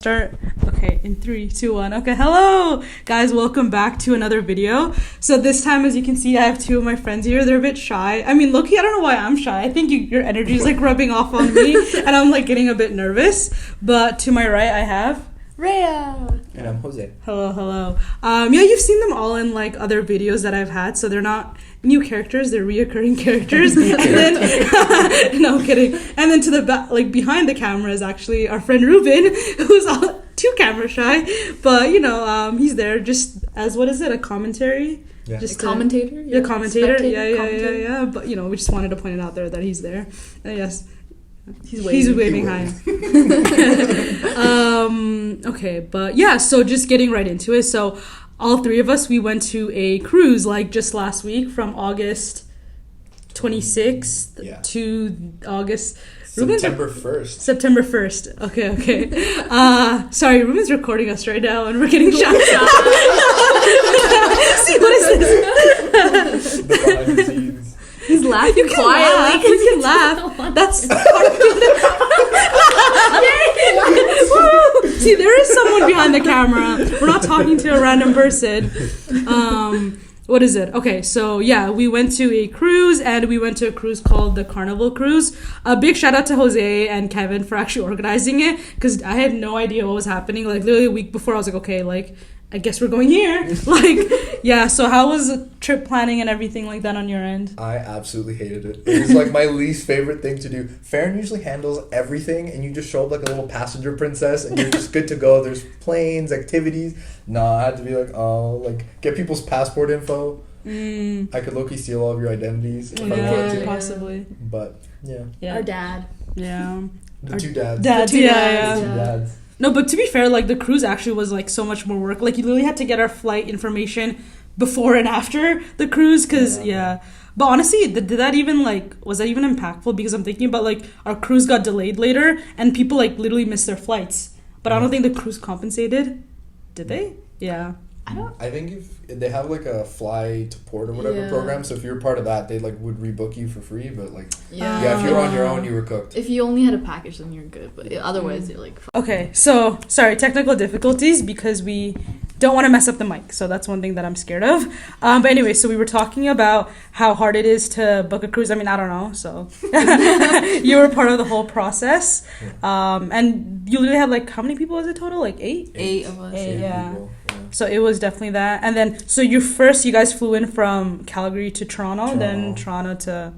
Start. Okay, in 3, 2, 1. Okay, hello guys, welcome back to another video. So this time, as you can see, I have two of my friends here. They're a bit shy. I mean, low-key, I don't know why I'm shy. I think your energy is like rubbing off on me and I'm like getting a bit nervous. But to my right, I have Rhea. And I'm Jose. Hello. Yeah, you've seen them all in like other videos that I've had, so they're not new characters, they're reoccurring characters. And then no, I'm kidding. And then to the back, like behind the camera, is actually our friend Ruben, who's all too camera shy, but you know, he's there just as, what is it, a commentary? Yeah. Just a commentator? Yeah, commentator. Commentator. Yeah. But you know, we just wanted to point it out there that he's there. And yes. He's waving high. Okay, but yeah, so just getting right into it. So all three of us, we went to a cruise like just last week from August 26th to August... September 1st. September 1st. Okay. Sorry, Ruben's recording us right now and we're getting shot. See, what is this? The behind the scenes. He's laughing you can quietly. You can laugh. That's part of it. See, there is someone behind the camera. We're not talking to a random person. What is it? Okay, so yeah, we went to a cruise, and we went to a cruise called the Carnival Cruise. A big shout out to Jose and Kevin for actually organizing it, because I had no idea what was happening. Like literally a week before, I was like, okay, like I guess we're going here. Like, yeah. So how was the trip planning and everything like that on your end? I absolutely hated it. It was like my least favorite thing to do. Farron usually handles everything, and you just show up like a little passenger princess, and you're just good to go. There's planes, activities. No, I had to be like, get people's passport info. I could low-key steal all of your identities if I wanted to. Possibly. But, yeah. Our dad. Yeah. The two dads. Yeah. The two dads. No, but to be fair, like the cruise actually was like so much more work. Like you literally had to get our flight information before and after the cruise, because But honestly, did that even was that even impactful? Because I'm thinking about like our cruise got delayed later and people like literally missed their flights. But I don't think the cruise compensated. Did they? Yeah. I think if they have like a fly to port or whatever program, so if you're part of that, they like would rebook you for free. But like, if you're on your own, you were cooked. If you only had a package, then you're good. But otherwise, you're like. Okay, so sorry, technical difficulties because we don't want to mess up the mic, so that's one thing that I'm scared of. But anyway, so we were talking about how hard it is to book a cruise. I mean, I don't know, so you were part of the whole process, and you literally had like how many people was it total? Like 8? 8 of us. 8, yeah. So it was definitely that. And then, so you guys flew in from Calgary to Toronto. Then Toronto to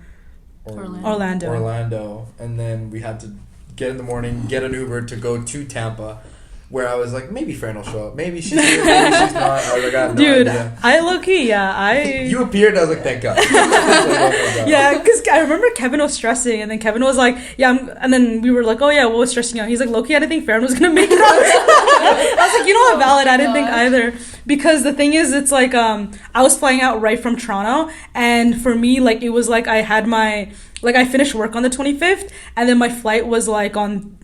Orlando. And then we had to get in the morning, get an Uber to go to Tampa, where I was like, maybe Fran will show up. Maybe she's here, maybe she's not. I was like, I have no idea. I low-key, You appeared, I was like, thank God. Yeah, because I remember Kevin was stressing, and then Kevin was like, and then we were like, oh yeah, what was stressing out? He's like, low-key, I didn't think Farron was going to make it out. I was like, you know what, valid, I didn't think either. Because the thing is, it's like, I was flying out right from Toronto, and for me, like, it was like I had I finished work on the 25th, and then my flight was like on,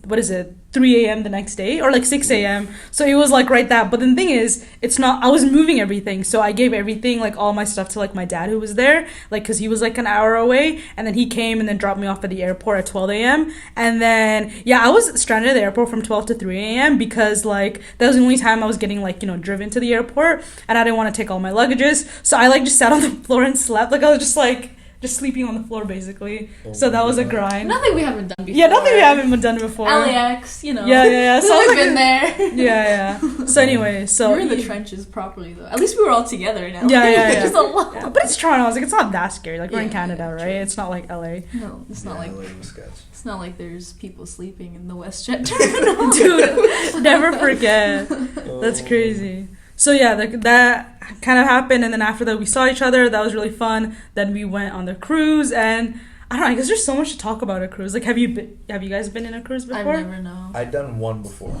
3 a.m. the next day, or like 6 a.m. So it was like right that. But the thing is, I was moving everything. So I gave everything, like all my stuff to like my dad who was there, like, because he was like an hour away. And then he came and then dropped me off at the airport at 12 a.m. And then, I was stranded at the airport from 12 to 3 a.m. because like that was the only time I was getting like, driven to the airport. And I didn't want to take all my luggages. So I like just sat on the floor and slept. Like I was just like, sleeping on the floor basically. So that was a grind. Nothing we haven't done before. Yeah, nothing we haven't done before. LAX, Yeah. So we've been there. Yeah. So anyway, we're in the trenches properly though. At least we were all together now. Yeah. Just a lot. Yeah, but it's Toronto. I was like, it's not that scary. Like we're in Canada, right? True. It's not like LA. No, it's not like. It's not like there's people sleeping in the WestJet terminal. Dude, never forget. That's crazy. So yeah, that kind of happened, and then after that we saw each other. That was really fun. Then we went on the cruise, and I don't know. I guess there's so much to talk about a cruise. Like, have you guys been in a cruise before? I've never known. I'd done one before.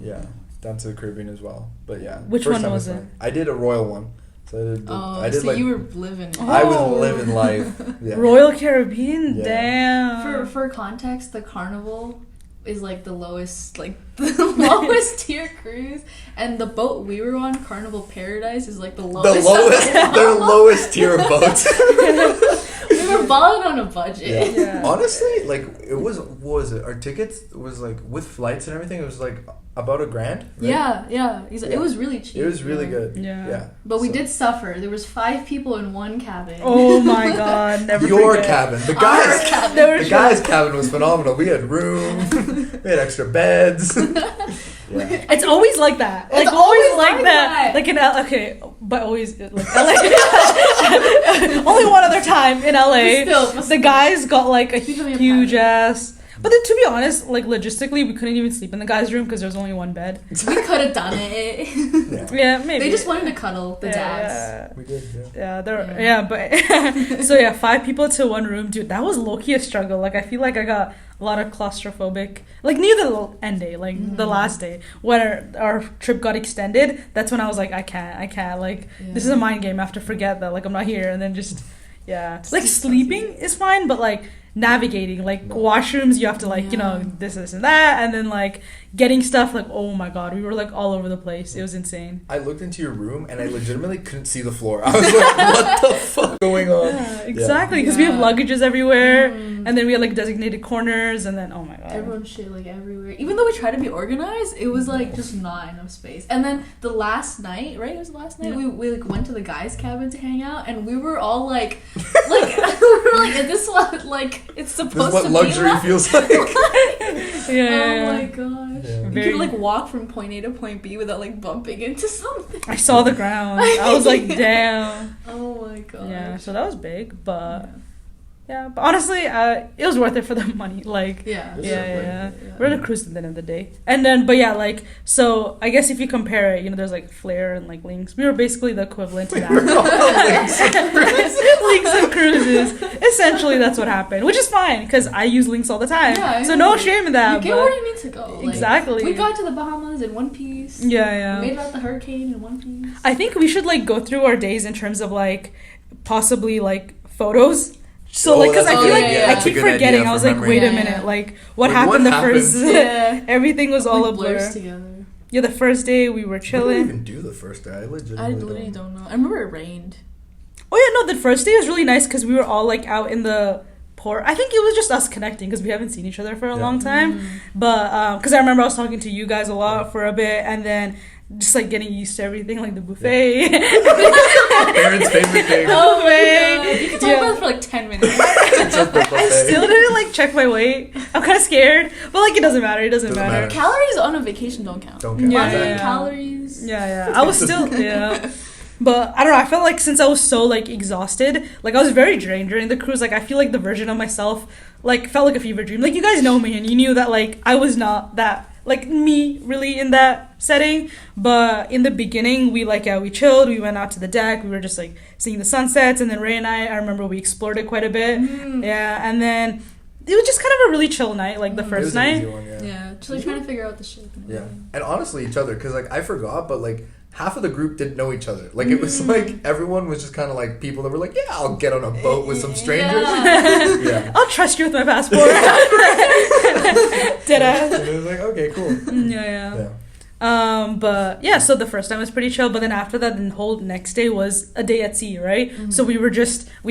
Yeah, down to the Caribbean as well. But yeah, which one was it? I did a royal one. So I did so you were living. I was living life. Yeah. Royal Caribbean, yeah. Damn. For context, the Carnival is like the lowest tier cruise, and the boat we were on, Carnival Paradise, is like the lowest. Their lowest tier of boats. We we're balling on a budget. Yeah. Honestly, like it was. What was it? Our tickets was like with flights and everything. It was like about $1,000. Right? Yeah. It was really cheap. It was really good. Yeah. But we did suffer. There was 5 people in one cabin. Oh my god, never Your forget. cabin. The Our guys. cabin. The guys' cabin was phenomenal. We had room. We had extra beds. Yeah. It's always like that. Like It's always always like like that. that. Like in okay, but always like LA. Only one other time in LA. But The guys got like a Sleep in your huge cabin. ass. But then, to be honest, like logistically, we couldn't even sleep in the guys' room because there was only one bed. We could have done it. Yeah. Yeah, maybe. They just wanted to cuddle, the dads. Yeah. We did. Yeah. Yeah, there. Yeah. But so yeah, 5 people to one room, dude. That was low-key a struggle. Like I feel like I got a lot of claustrophobic. Like near the end day, like the last day, when our trip got extended. That's when I was like, I can't. Like this is a mind game. I have to forget that. Like I'm not here, and then just yeah. Like sleeping is fine, but like navigating, like washrooms, you have to like you know this and that, and then like getting stuff. Like oh my god, we were like all over the place. It was insane. I looked into your room and I legitimately couldn't see the floor. I was like, what the fuck going on? Yeah, exactly, because we have luggages everywhere, and then we had like designated corners, and then oh my god, Everyone's shit like everywhere. Even though we tried to be organized, it was like just not enough space. And then the last night, right? It was the last night. We like went to the guys' cabin to hang out, and we were all like we were like, is this what like it's supposed This is what to luxury be like? feels like. yeah. Oh my gosh. Yeah. You could like walk from point A to point B without like bumping into something. I saw the ground. I was like, damn. Oh my god. Yeah, so that was big, but yeah, but honestly, it was worth it for the money. Like, Yeah. yeah. We're on a cruise at the end of the day, and then, but yeah, like, so I guess if you compare it, you know, there's like Flair and like Lynx. We were basically the equivalent to that. Lynx and cruises. Essentially, that's what happened, which is fine because I use Lynx all the time. Yeah, so no shame in that. You get but where you need to go. Like, exactly. We got to the Bahamas in one piece. Yeah. We made it out the hurricane in one piece. I think we should like go through our days in terms of like possibly like photos. So like because I feel like I that's a keep good idea forgetting. I for was like, memory. wait a Yeah. minute, like what Like, happened what the first? Yeah. Everything was all Like a blurs blur. together. Yeah, the first day we were What did we chilling. even do the first day? I I legitimately literally don't know. I remember it rained. Oh yeah, no, the first day was really nice because we were all like out in the port. I think it was just us connecting because we haven't seen each other for a long time. But because I remember I was talking to you guys a lot for a bit, and then just like getting used to everything, like the buffet. Parents' favorite thing. Oh my Buffet. god. You can talk about it for like 10 minutes. Except the I buffet. still didn't like check my weight. I'm kind of scared, but like it doesn't matter. It doesn't Doesn't matter. matter. Calories on a vacation don't count. Don't count. Yeah, Money, yeah. calories. Yeah. I was still But I don't know, I felt like since I was so like exhausted, like I was very drained during the cruise. Like I feel like the version of myself like felt like a fever dream. Like you guys know me and you knew that like I was not that like me really in that setting. But in the beginning we we chilled, we went out to the deck, we were just like seeing the sunsets, and then Ray and I remember we explored it quite a bit. Yeah, and then it was just kind of a really chill night, like the It first was an night. easy one, yeah. Yeah. Just like trying to figure out the shit. Yeah. And honestly, each other, because like I forgot, but like half of the group didn't know each other. Like it was like everyone was just kind of like people that were like, yeah, I'll get on a boat with some strangers. Yeah. I'll trust you with my passport. Did I? And it was like, okay, cool. Yeah. But yeah, so the first time was pretty chill, but then after that, the whole next day was a day at sea, right? So we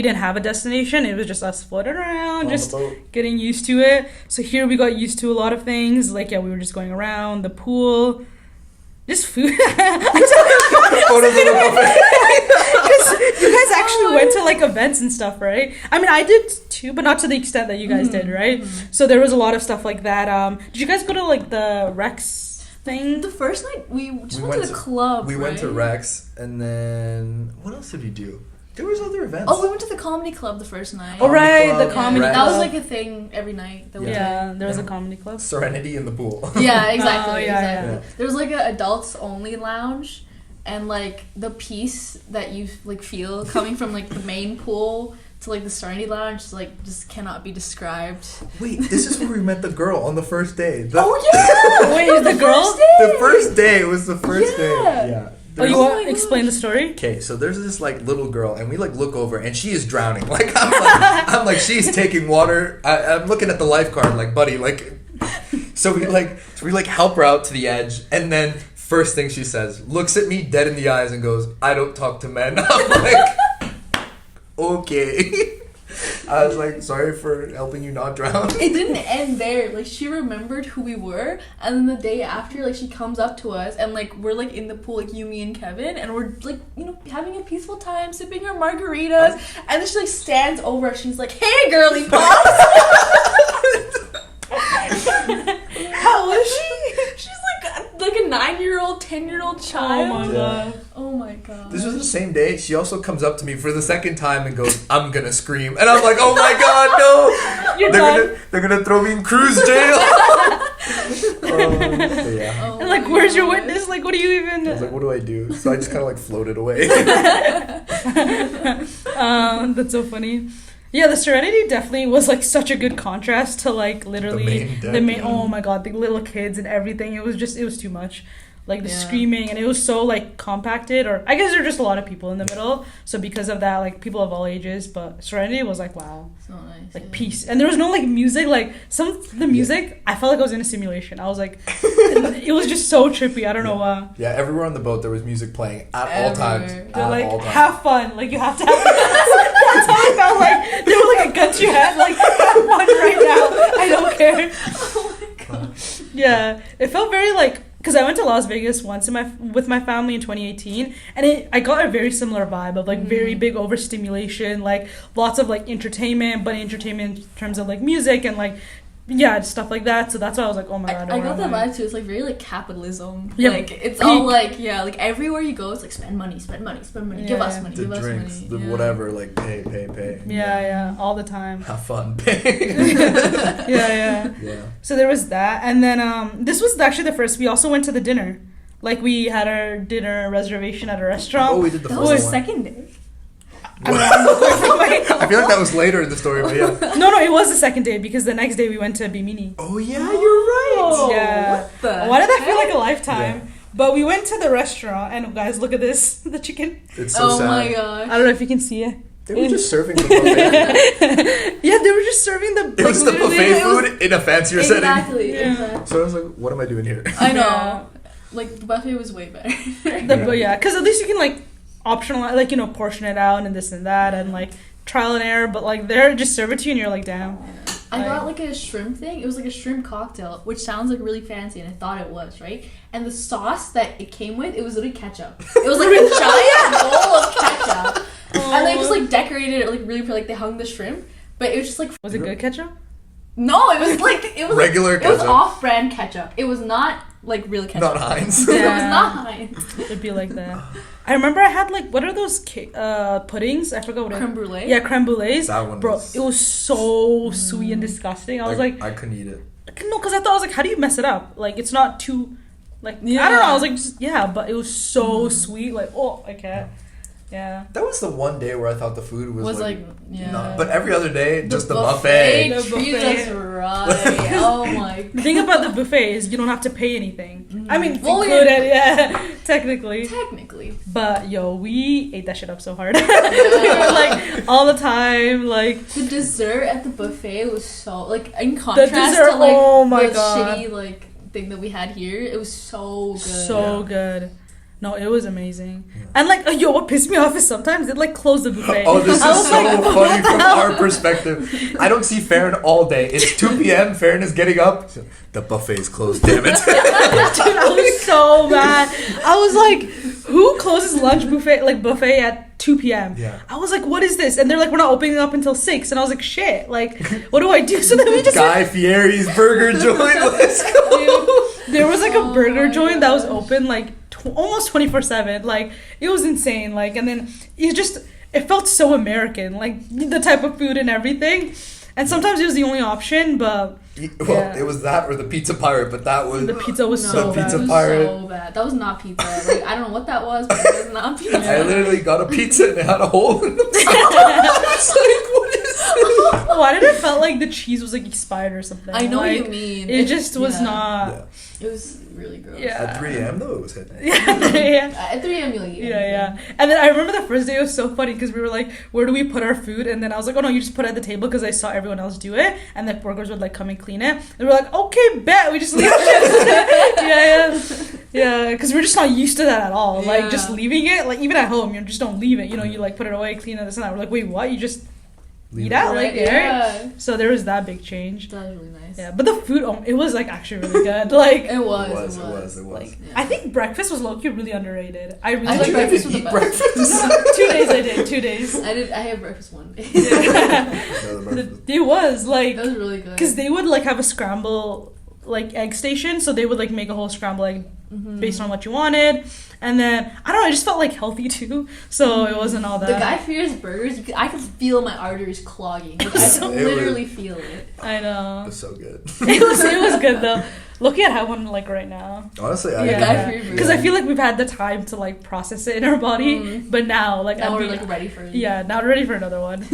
didn't have a destination. It was just us floating around, On just the boat. getting used to it. So here we got used to a lot of things. Like, yeah, we were just going around the pool. Just food. Photos of the buffet. Because you guys actually went to like events and stuff, right? I mean, I did too, but not to the extent that you guys did, right? So there was a lot of stuff like that. Did you guys go to like the Rex thing? The first night we just went to the club. We went to right? Rex, and then what else did we do? There was other events. Oh, we went to the comedy club the first night. Oh, right, Club, the comedy Rex. That was club. like a thing every night. That we Yeah, there was a Yeah. comedy club. Serenity in the pool. did. Yeah, exactly. Oh, yeah, exactly. yeah. There was like an adults only lounge, and like the peace that you like feel coming from like the main pool to like the Serenity lounge is like just cannot be described. Wait, this is where we met the girl on the first day. Yeah. Wait, is the girl? The first day was the first day. Yeah. Oh, you Oh want my to explain the story? Okay, so there's this like little girl, and we like look over, and she is drowning. Like I'm like she's taking water. I'm looking at the lifeguard, like buddy, like. So we help her out to the edge, and then first thing she says, looks at me dead in the eyes, and goes, "I don't talk to men." I'm like, okay. I was like, sorry for helping you not drown. It didn't end there. Like, she remembered who we were, and then the day after, like, she comes up to us, and, like, we're, like, in the pool, like, you, me, and Kevin, and we're, like, you know, having a peaceful time, sipping our margaritas, and then she, like, stands over us. She's like, hey, girly pops! How was she? She's like a 9-year-old, 10-year-old child. Oh my god. Oh my god. This was the same day. She also comes up to me for the second time and goes, I'm gonna scream. And I'm like, oh my god, no! They're gonna throw me in cruise jail. Yeah. Oh And like, my where's your God. witness? Like, what do you even? I was like, what do I do? So I just kind of like floated away. That's so funny. Yeah, the Serenity definitely was like such a good contrast to like literally The main deck, oh my god, the little kids and everything. It was too much. Like the Yeah. screaming, and it was so like compacted, or I guess there were just a lot of people in the middle, so because of that, like people of all ages. But Serenity was like, wow, So nice. like yeah. peace, and there was no like music. Like the music, I felt like I was in a simulation. I was like, it was just so trippy. I don't know why. Yeah, everywhere on the boat there was music playing at all times. Everywhere. They're At like, all times. have fun. Like, you have to have fun. That's how I felt like. They were like a gun to your head. Like, have fun right now. I don't care. Oh my god. Yeah. It felt very like, because I went to Las Vegas once with my family in 2018, and I got a very similar vibe of like very big overstimulation, like lots of like entertainment, but entertainment in terms of like music and like, yeah, stuff like that. So that's why I was like, oh my god. I got that vibe too. It's like very like capitalism. Yeah, Like it's peak. all like, yeah, like everywhere you go, it's like spend money, spend money, spend money. Give Yeah. us money, The give us drinks, money. the yeah. whatever, like pay. Yeah, all the time. Have fun, pay. Yeah. Yeah. So there was that, and then this was actually the first. We also went to the dinner. Like we had our dinner reservation at a restaurant. Oh, we did the That full was the one. second day. I feel like that was later in the story, but yeah. No, it was the second day because the next day we went to Bimini. Oh yeah, you're right. Oh, Yeah. What the Why did that feel heck? like a lifetime? Yeah. But we went to the restaurant, and guys, look at this, the chicken. It's so Oh sad. my I gosh. don't know if you can see it. They were just serving the buffet. Yeah, they were just serving the. It was the literally- buffet it was- food in a fancier setting. Exactly. Yeah. Exactly. So I was like, what am I doing here? I know. Yeah. Like the buffet was way better. But yeah, because at least you can like optional, like, you know, portion it out and this and that, and like trial and error. But like they're just serve it to you, and you're like, damn. I got like a shrimp thing. It was like a shrimp cocktail, which sounds like really fancy, and I thought it was, right? And the sauce that it came with, it was literally ketchup. It was like a giant bowl of ketchup. And they just like decorated it like really pretty, like they hung the shrimp, but it was just like Was it good ketchup? no, it was like it was Regular like, it was ketchup. off-brand ketchup. It was not like real ketchup. Not Heinz. It was Yeah. not Heinz. It'd be like that. I remember I had like, what are those puddings? I forgot what Creme brulee. Yeah, creme brulees. That one Bro, was- it was so sweet and disgusting. I was like, I couldn't eat it. no, because I thought, I was like, how do you mess it up? Like, it's not too, like, I don't know. Yeah. I was like, just, yeah, but it was so sweet. Like, oh, I can't. Yeah. That was the one day where I thought the food was like yeah. not, but every other day, just the buffet. The treated buffet. us right. Oh my The thing about the buffet is you don't have to pay anything. I mean, it's Well, included, yeah, technically. Technically. But yo, we ate that shit up so hard. We were like all the time, like The dessert at the buffet was so like in contrast dessert, to like oh my the God. shitty like thing that we had here. It was so good. so good. No, it was amazing. And like, yo, what pissed me off is sometimes they like close the buffet. Oh, this I is was so like, funny from hell? our perspective. I don't see Farron all day. It's 2 p.m. Farron is getting up. The buffet's closed, damn it. Dude, I was so mad. I was like, who closes lunch buffet at 2 p.m.? Yeah. I was like, what is this? And they're like, we're not opening up until 6. And I was like, shit, like, what do I do? So then we just Guy Fieri's burger joint. Let's go. Dude, there was like a Oh burger my joint that was gosh. open like almost 24/7. Like, it was insane. Like, and then it felt so American, like the type of food and everything. And sometimes it was the only option, but Well, Yeah. it was that or the pizza pirate, but that was. the pizza was No, so The pizza bad. it was pirate. so bad. That was not pizza. Like I don't know what that was, but it was not pizza. I literally got a pizza and it had a hole in the top. It's like, what is this? Why did it felt like the cheese was like expired or something? I know what like, you mean. It just was yeah. not. Yeah. It was really gross. Yeah. At 3 a.m. though, it was hitting. Yeah. At 3 a.m. you'll eat. Yeah. And then I remember the first day it was so funny because we were like, where do we put our food? And then I was like, oh no, you just put it at the table because I saw everyone else do it. And the workers would like come and clean it. And we were like, okay, bet. We just leave it. Yeah. Because we're just not used to that at all. Like Yeah. just leaving it, like even at home, you just don't leave it. You know, you like put it away, clean it, this and that. We're like, wait, what? You just Leave that it. like there. So there was that big change. That was really nice. Yeah, but the food, it was like actually really good. Like It was. Like, Yeah. I think breakfast was low-key really underrated. I really I Did like you breakfast even was the eat best. breakfast? 2 days I did. 2 days. I had breakfast one day. No, the breakfast. It was like That was really good. because they would like have a scramble like egg station, so they would like make a whole scramble egg based on what you wanted, and then I don't know, I just felt like healthy too, so it wasn't all that. The Guy Fieri's burgers, I could feel my arteries clogging. Like, I could literally feel it. I know. It was so good. it was good though. Lucky I'd have one like right now. Honestly, The Guy Fieri burger. Because I feel like we've had the time to like process it in our body, but now like now I'd we're be- like ready for it. Yeah, now we're ready for another one.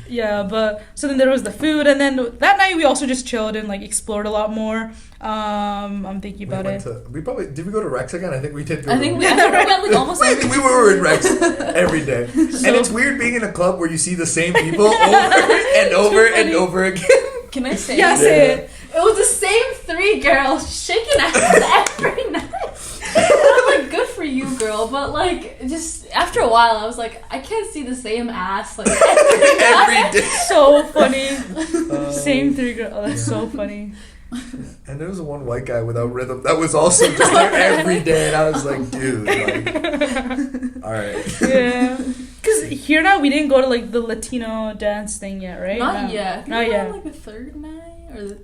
Yeah, but so then there was the food, and then that night we also just chilled and like explored a lot more. I'm thinking about it. Did we go to Rex again? I think we did. I think we went like almost every we were in Rex every day. And it's weird being in a club where you see the same people over and over and over again. Can I say Yeah, it? say it. It was the same 3 girls shaking ass every night. And I'm like, good for you, girl. But like, just after a while, I was like, I can't see the same ass like Every day. So funny. Same 3 girls. Oh, that's so funny. And there was one white guy without rhythm that was also just there every day, and I was like, dude, like, all right. Yeah. Because here now we didn't go to like the Latino dance thing yet, right? Not yet. Not yet. Like the 3rd night or the.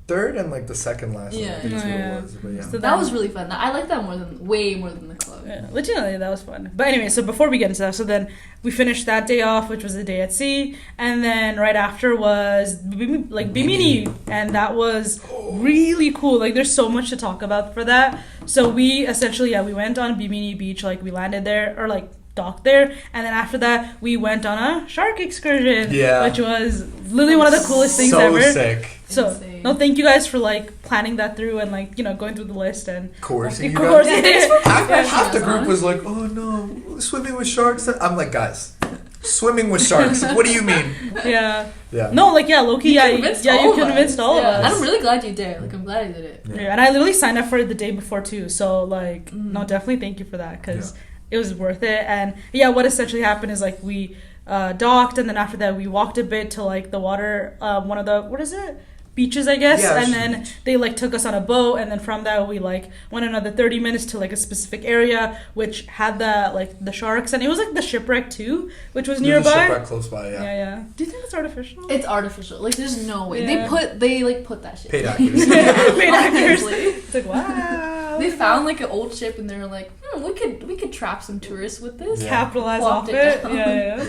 Third and like the second last Yeah. night, I think is what Yeah. it was. But yeah. So That was really fun. I like that way more than the club. Yeah, legitimately, that was fun. But anyway, so before we get into that, so then we finished that day off, which was the day at sea, and then right after was Bimini, and that was really cool. Like, there's so much to talk about for that. So we essentially, we went on Bimini Beach, like we landed there, or like docked there, and then after that we went on a shark excursion, which was literally one of the coolest things ever. So sick. So Insane. no, thank you guys for like planning that through and like going through the list and Coursing you course. guys. Yeah. Half the group was like, oh no, swimming with sharks. I'm like, guys, swimming with sharks. What do you mean? Yeah. Yeah. No, like Loki. You You convinced convinced all of us. And I'm really glad you did. Like, I'm glad I did it. Yeah, and I literally signed up for it the day before too. So like, no, definitely thank you for that because it was worth it. And what essentially happened is like we docked, and then after that we walked a bit to like the water, one of the beaches, I guess, Yeah, and then they like took us on a boat, and then from that we like went another 30 minutes to like a specific area which had the sharks, and it was like the shipwreck too, which was There's a nearby. shipwreck close by, Yeah. Do you think it's artificial? It's artificial. Like, there's no way. Yeah. They put that shit. Paid actors. Paid actors. Honestly. It's like wow. They found like an old ship and they were like, we could trap some tourists with this. Yeah. Capitalize Plopped off it it. down. Yeah.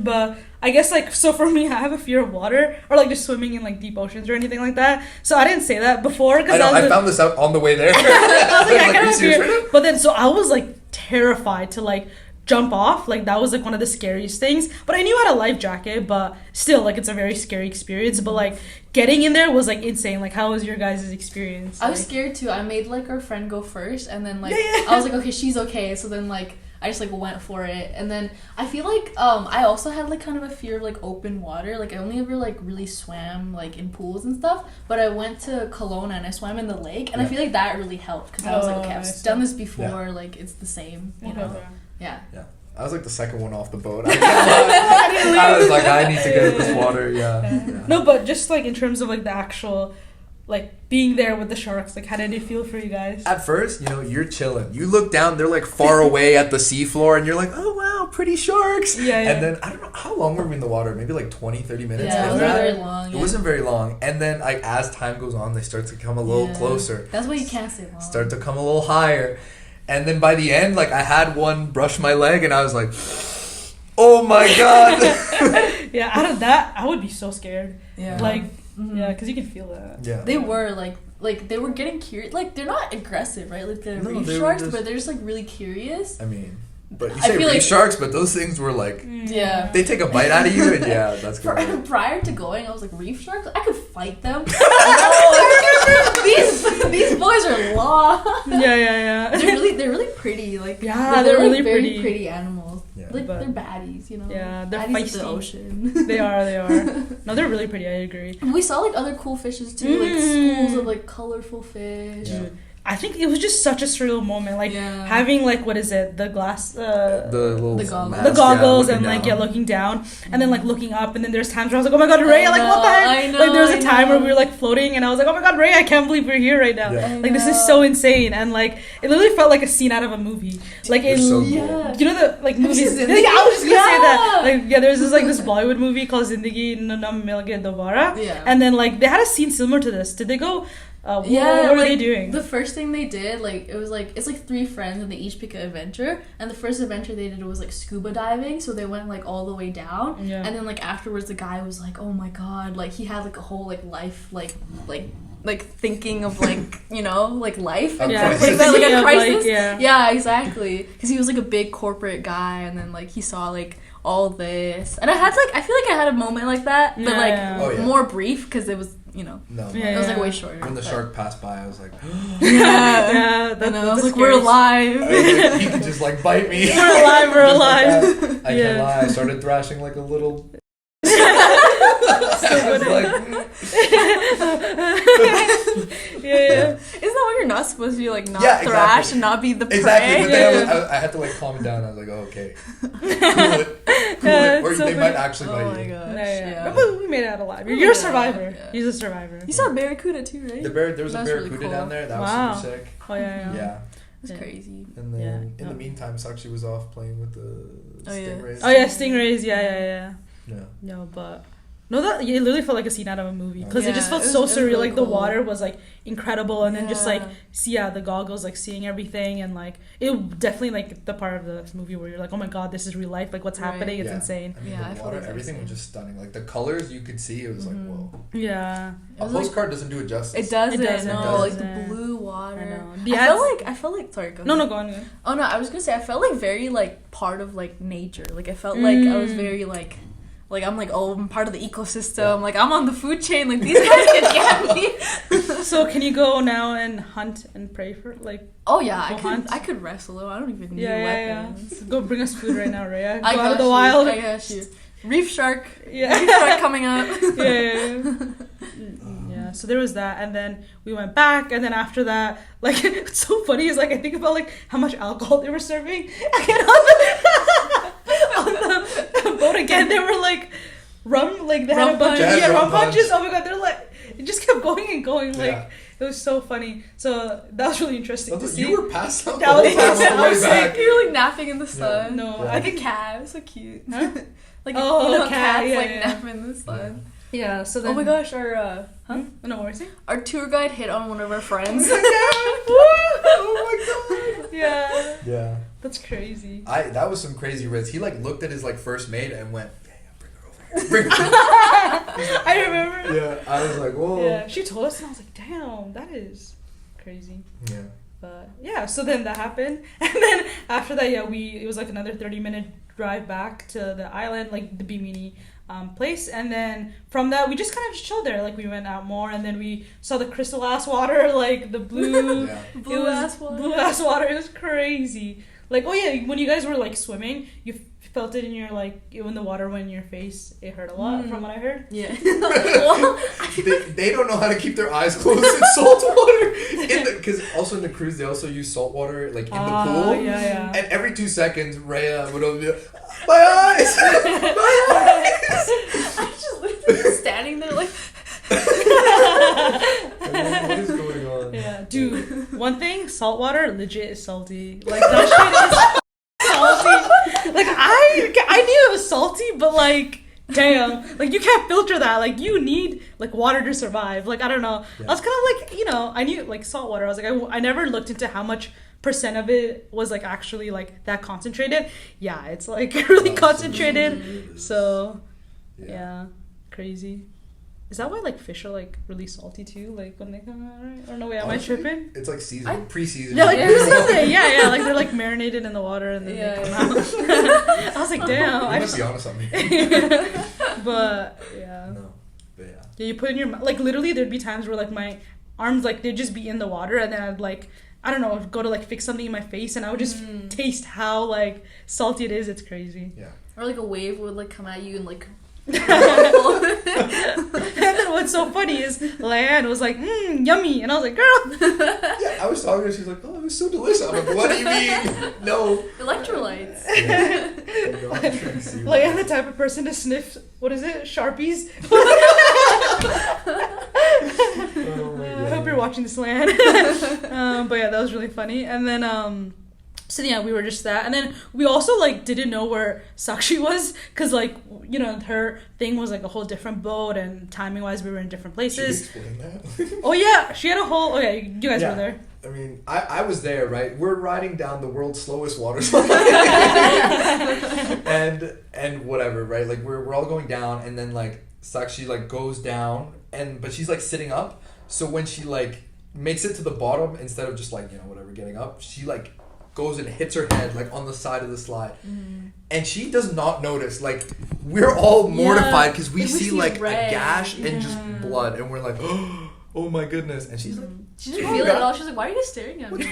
But I guess like so for me, I have a fear of water or like just swimming in like deep oceans or anything like that. So I didn't say that before I because know, I was found this out on the way there. I was like, I Are kind you of serious fear. right now? But then so I was like terrified to like jump off. Like that was like one of the scariest things. But I knew I had a life jacket, but still like it's a very scary experience. But like getting in there was like insane. Like how was your guys' experience? I was Like, scared too. I made like our friend go first and then like Yeah. I was like, okay, she's okay. So then like I just like went for it, and then I feel like I also had like kind of a fear of like open water. Like I only ever like really swam like in pools and stuff, but I went to Kelowna and I swam in the lake, and I feel like that really helped because I was like, okay, I've done this before, like it's the same, you know? Yeah. Yeah. I was like the second one off the boat. I was like, I need to get in this water. Yeah. No, but just like in terms of like the actual like being there with the sharks, like how did it feel for you guys? At first, you're chilling. You look down, they're like far away at the seafloor, and you're like, oh wow, pretty sharks. Yeah. And then I don't know how long were we in the water, maybe like 20-30 minutes. Yeah, it If wasn't that. very long. It wasn't very long. And then like as time goes on, they start to come a little closer. That's why you can't say long. Start to come a little higher. And then by the end, like I had one brush my leg, and I was like, oh my god. Yeah, out of that, I would be so scared. Yeah. Like, yeah, because you can feel that. Yeah. They were like they were getting curious. Like they're not aggressive, right? Like the No, reef they were sharks, just- but they're just like really curious. I mean, but you I say feel reef like- sharks, but those things were like, Yeah. they take a bite out of you, and yeah, that's good. Prior to going, I was like, reef sharks? I could fight them. these boys are long. Yeah. They're really pretty. Like Yeah, they're really very pretty. animals. Yeah. Like But- they're baddies, you know. Yeah, they're baddies of the feisty. ocean. They are. No, they're really pretty, I agree. We saw like other cool fishes too, like schools of like colorful fish. Yeah. I think it was just such a surreal moment, like having like what is it, the glass, the goggles, the goggles, yeah, and like looking down, and then like looking up, and then there's times where I was like, oh my god, Ray, like what the heck? Like there was a time where we were like floating, and I was like, oh my god, Ray, I can't believe we're here right now. Yeah. Like this is so insane, and like it literally felt like a scene out of a movie. Like it, so cool. you know the like movies. I was just gonna say that. Like there's this like this Bollywood movie called Zindagi Na Milge Dobara, and then like they had a scene similar to this. Did they go? What were they doing? The first thing they did, like, it was like, it's like 3 friends and they each pick an adventure. And the first adventure they did was like scuba diving. So they went like all the way down. Yeah. And then like afterwards the guy was like, oh my god, like he had like a whole like life, like thinking of like, you know, like life. Like a crisis. Yeah, exactly. Because he was like a big corporate guy and then like he saw like all this. And I feel like I had a moment like that, but more brief because it was, you know, it was like way shorter. When the shark passed by, I was like, and then I was like, we're alive. Like, he could just like bite me. We're alive. I can't lie. I started thrashing like a little. Isn't that what you're not supposed to be like? Not thrash and not be the prey. Exactly. But then I had to like calm it down. I was like, oh, okay, cool it. Or so they might actually bite you. Oh my gosh. But we made it out alive. You're a survivor. He's a survivor. You saw a barracuda too, right? There was a barracuda really down there. That was super sick. Oh yeah. It's crazy. And then in the meantime, Sakshi was off playing with the stingrays. Oh yeah, stingrays. Yeah. No, but that it literally felt like a scene out of a movie because it just felt so surreal. Really like cool. The water was like incredible, and then just like the goggles, like seeing everything, and like it definitely like the part of the movie where you're like, oh my god, this is real life. Like what's happening? It's insane. I mean, the water, everything was just stunning. Like the colors you could see, it was like whoa. Yeah. A postcard doesn't do it justice. It doesn't. No, like the blue water. I felt like. Sorry, go ahead. No, go on. Oh no, I was gonna say I felt like very like part of like nature. Like I felt like I was very like I'm like, oh, I'm part of the ecosystem. Yeah. Like, I'm on the food chain. Like, these guys can get me. So, can you go now and hunt and pray for, like... Oh, yeah. I could wrestle. I don't even need weapons. Yeah. Go bring us food right now, Rhea. Go out of the wild. I got you. Reef shark. Yeah. Reef shark coming up. Yeah, so there was that. And then we went back. And then after that, like, what's so funny is, like, I think about, like, how much alcohol they were serving. And on the boat again, they were like rum, like they had a bunch of rum punches. Oh my god, they're like it just kept going and going. Like it was so funny. So that was really interesting to see. You were passed out the whole time on the way back. You were like napping in the sun. No, like a cat. It was so cute. Huh? Like cats napping in the sun. Yeah. So then. Oh my gosh, our No, what were you saying? Our tour guide hit on one of our friends. Oh my god. Yeah. That's crazy. That was some crazy risk. He like looked at his like first mate and went, bring her over here. Bring her. I remember. Yeah, I was like, whoa. Yeah, she told us and I was like, damn, that is crazy. Yeah. But yeah, so then that happened, and then after that, it was like another 30-minute drive back to the island, like the Bimini place, and then from that we just kind of chilled there. Like we went out more, and then we saw the crystal ass water, like the blue, blue ass water. It was crazy. Like, oh yeah, when you guys were like swimming, you felt it in your like when the water went in your face. It hurt a lot, from what I heard. Yeah. they don't know how to keep their eyes closed in salt water. Because also in the cruise they also use salt water like in the pool. Yeah. And every 2 seconds, Rhea would be like, my eyes, my eyes. I'm just literally standing there like. What is going on? Yeah, dude. One thing, salt water legit is salty. Like that shit is salty. Like I knew it was salty, but like damn, like you can't filter that. Like you need like water to survive. Like I don't know. I was kind of like I knew like salt water. I was like I never looked into how much % of it was like actually like that concentrated. Yeah, it's like really concentrated. So yeah, crazy. Is that why like fish are like really salty too? Like when they come out, right? Or no, wait, am I tripping? It's like seasoned, pre-seasoned. Yeah, like pre-seasoned. Yeah, like they're like marinated in the water and then they come out. I was like, damn. I must be honest on me. But yeah. No, but yeah. Yeah, you put it in your mouth. Like literally, there'd be times where like my arms like they'd just be in the water, and then I'd like I don't know go to like fix something in my face, and I would just taste how like salty it is. It's crazy. Yeah. Or like a wave would like come at you and like. And then then what's so funny is Leanne was like, yummy. And I was like, girl. Yeah, I was talking to her. She's like, oh, it was so delicious. I'm like, what do you mean? No. Electrolytes. Yeah. Leanne, the type of person to sniff, what is it? Sharpies? I hope you're watching this, Leanne. But yeah, that was really funny. And then, so yeah, we were just that. And then we also, like, didn't know where Sakshi was. Because, like, you know, her thing was, like, a whole different boat. And timing-wise, we were in different places. Should we explain that? Oh, yeah. She had a whole... Okay, you guys were there. I mean, I was there, right? We're riding down the world's slowest water slide. and whatever, right? Like, we're all going down. And then, like, Sakshi, like, goes down. But she's, like, sitting up. So when she, like, makes it to the bottom, instead of just, like, you know, whatever, getting up, she, like... goes and hits her head like on the side of the slide, and she does not notice. Like, we're all mortified because we see like red, a gash and just blood, and we're like, oh my goodness. And she's like, she didn't feel it at all. She's like, why are you just staring at me?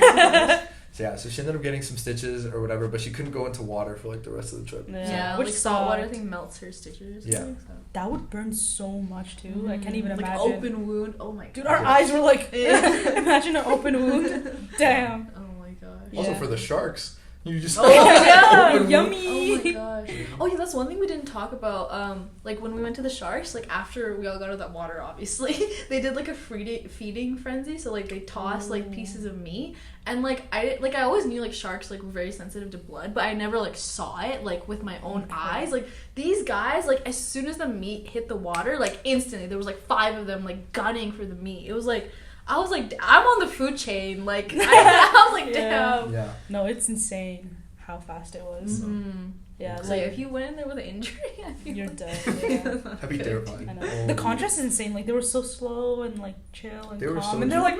So she ended up getting some stitches or whatever, but she couldn't go into water for like the rest of the trip. Which like, salt water, I think, melts her stitches. Yeah, so. That would burn so much too. I can't even like imagine. Open wound. Oh my god. Dude, our eyes were like, imagine an open wound. Damn. Also for the sharks. You just yummy. Oh my gosh. Oh yeah, that's one thing we didn't talk about. Like when we went to the sharks, like after we all got out of that water, obviously, they did like a feeding frenzy. So like they tossed like pieces of meat, and like I always knew like sharks like were very sensitive to blood, but I never like saw it like with my own eyes. Like these guys, like as soon as the meat hit the water, like instantly there was like 5 of them like gunning for the meat. It was like. I was like, I'm on the food chain. Like, I was like, damn. Yeah. No, it's insane how fast it was. Yeah. So like, if you went in there with an injury, I feel you're like... dead. Yeah. I'd be terrified. I know. The contrast is insane. Like, they were so slow and like chill and calm. So and they're like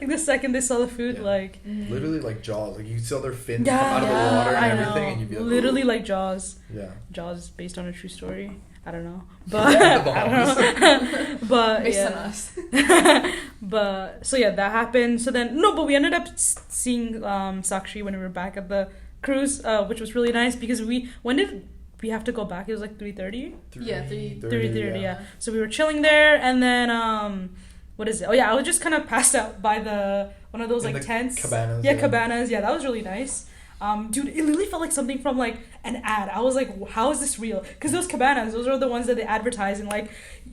the second they saw the food, like... Literally like Jaws. Like, you saw their fins come out of the water and everything, and you'd be like... Literally like Jaws. Yeah. Jaws based on a true story. I don't know. But I don't know. But based on us. But so yeah, that happened. So then but we ended up seeing Sakshi when we were back at the cruise, which was really nice because when did we have to go back? It was like 3:30. Yeah, 3:30. Yeah. So we were chilling there, and then what is it? Oh yeah, I was just kind of passed out by one of those like tents. Cabanas. Yeah, cabanas. Yeah, that was really nice. Dude, it literally felt like something from like an ad. I was like, how is this real? Because those cabanas, those are the ones that they advertise in like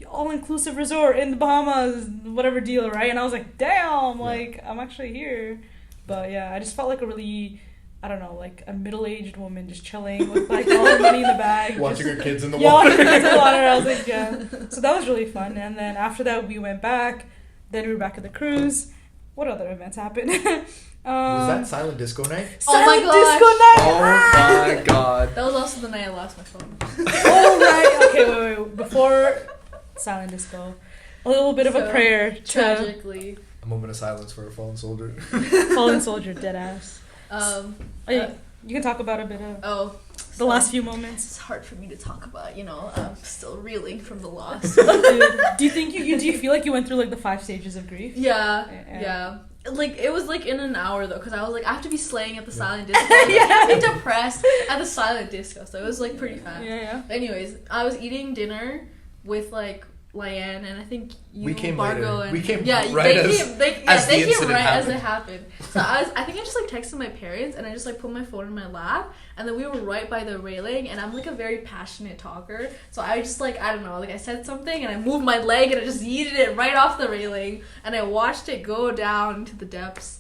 all-inclusive resort in the Bahamas, whatever deal, right? And I was like, damn, like I'm actually here. But yeah, I just felt like a really, I don't know, like a middle-aged woman just chilling with like all her money in the bag. Watching her kids in the water. water. Yeah, watching her kids in the water. I was like, yeah. So that was really fun. And then after that, we went back. Then we were back at the cruise. What other events happened? Was that Silent Disco Night? Silent Disco Night! Oh my god. That was also the night I lost my phone. Oh, right. Okay, wait. Before Silent Disco, a little bit of a prayer. Tragically. A moment of silence for a fallen soldier. Fallen soldier, dead ass. You can talk about a bit of the last few moments. It's hard for me to talk about, you know. I'm still reeling from the loss. Do you think do you feel like you went through like the 5 stages of grief? Yeah. Like, it was like in an hour though, because I was like, I have to be slaying at the silent disco. I was like, depressed at the silent disco, so it was like pretty fast. Yeah. But anyways, I was eating dinner with like Lyanne, and I think you, we came Margo, later. and We came right as it happened. So I think I just like texted my parents, and I just like put my phone in my lap, and then we were right by the railing, and I'm like a very passionate talker, so I just like, I don't know, like I said something, and I moved my leg, and I just yeeted it right off the railing, and I watched it go down to the depths.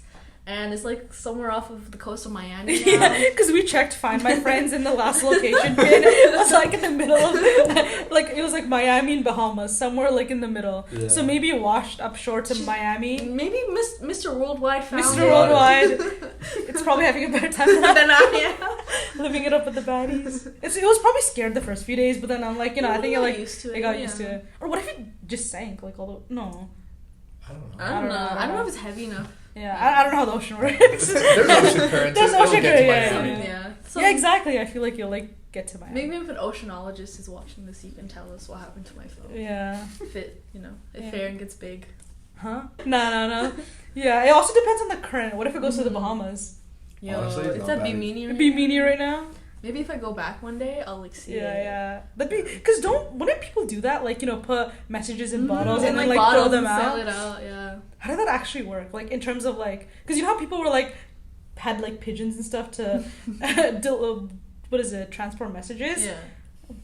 And it's like somewhere off of the coast of Miami now. Yeah, because we checked Find My Friends in the last location pin. It was like in the middle of, like, it was like Miami and Bahamas, somewhere like in the middle. Yeah. So maybe it washed up shore to Miami. Maybe Mr. Worldwide found Mr. Worldwide. It's probably having a better time than I am. Living it up with the baddies. It was probably scared the first few days, but then I'm like, you know, I think it got used to it. Or what if it just sank? Like, no. I don't know. I don't know if it's heavy enough. Yeah, I don't know how the ocean works. There's ocean currents. There's ocean currents, yeah. So yeah, exactly. I feel like you'll like get to Miami. Maybe if an oceanologist is watching this, you can tell us what happened to my phone. Yeah. If Farron gets big. Huh? No. Yeah, it also depends on the current. What if it goes to the Bahamas? Yo, honestly, it's at Bimini right now. Bimini right now? Maybe if I go back one day, I'll like see it. Yeah. That'd be because wouldn't people do that? Like, you know, put messages in bottles and then like bottles throw them and out. sell it out. Yeah. How did that actually work? Like in terms of like, because you know how people were like had like pigeons and stuff to transport messages. Yeah.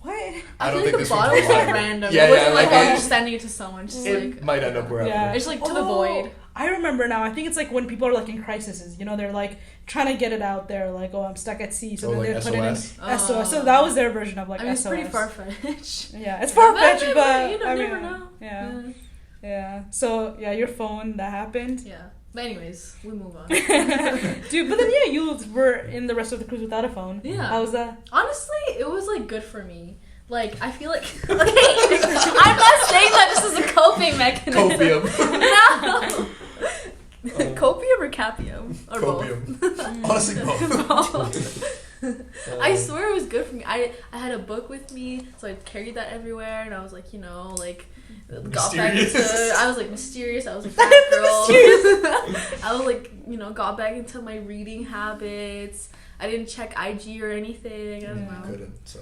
What? I feel like the bottle was like random. Yeah, it wasn't yeah, like, like, oh, you're sending it to someone. Just It like might end up wherever. Yeah. it's like to the void. I remember now. I think it's like when people are like in crises. You know, they're like trying to get it out there. Like, oh, I'm stuck at sea. So then like they put it in SOS? SOS. So that was their version of like I mean, SOS. it's pretty far-fetched. Yeah, it's far-fetched, but you I mean, never know. Yeah. So yeah, your phone that happened. Yeah. But anyways, we move on. Dude, but then yeah, you were in the rest of the cruise without a phone. Yeah. How was that? Honestly, it was like good for me. Like, I feel like okay, I'm not saying that just as a coping mechanism. Copium. No. Copium or capium? Or Copium. both? Honestly, both. I swear it was good for me. I had a book with me, so I carried that everywhere, and I was like, you know, like got back into. I was like mysterious. I was like that girl. I was like, you know, got back into my reading habits. I didn't check IG or anything. I don't know. Couldn't, so.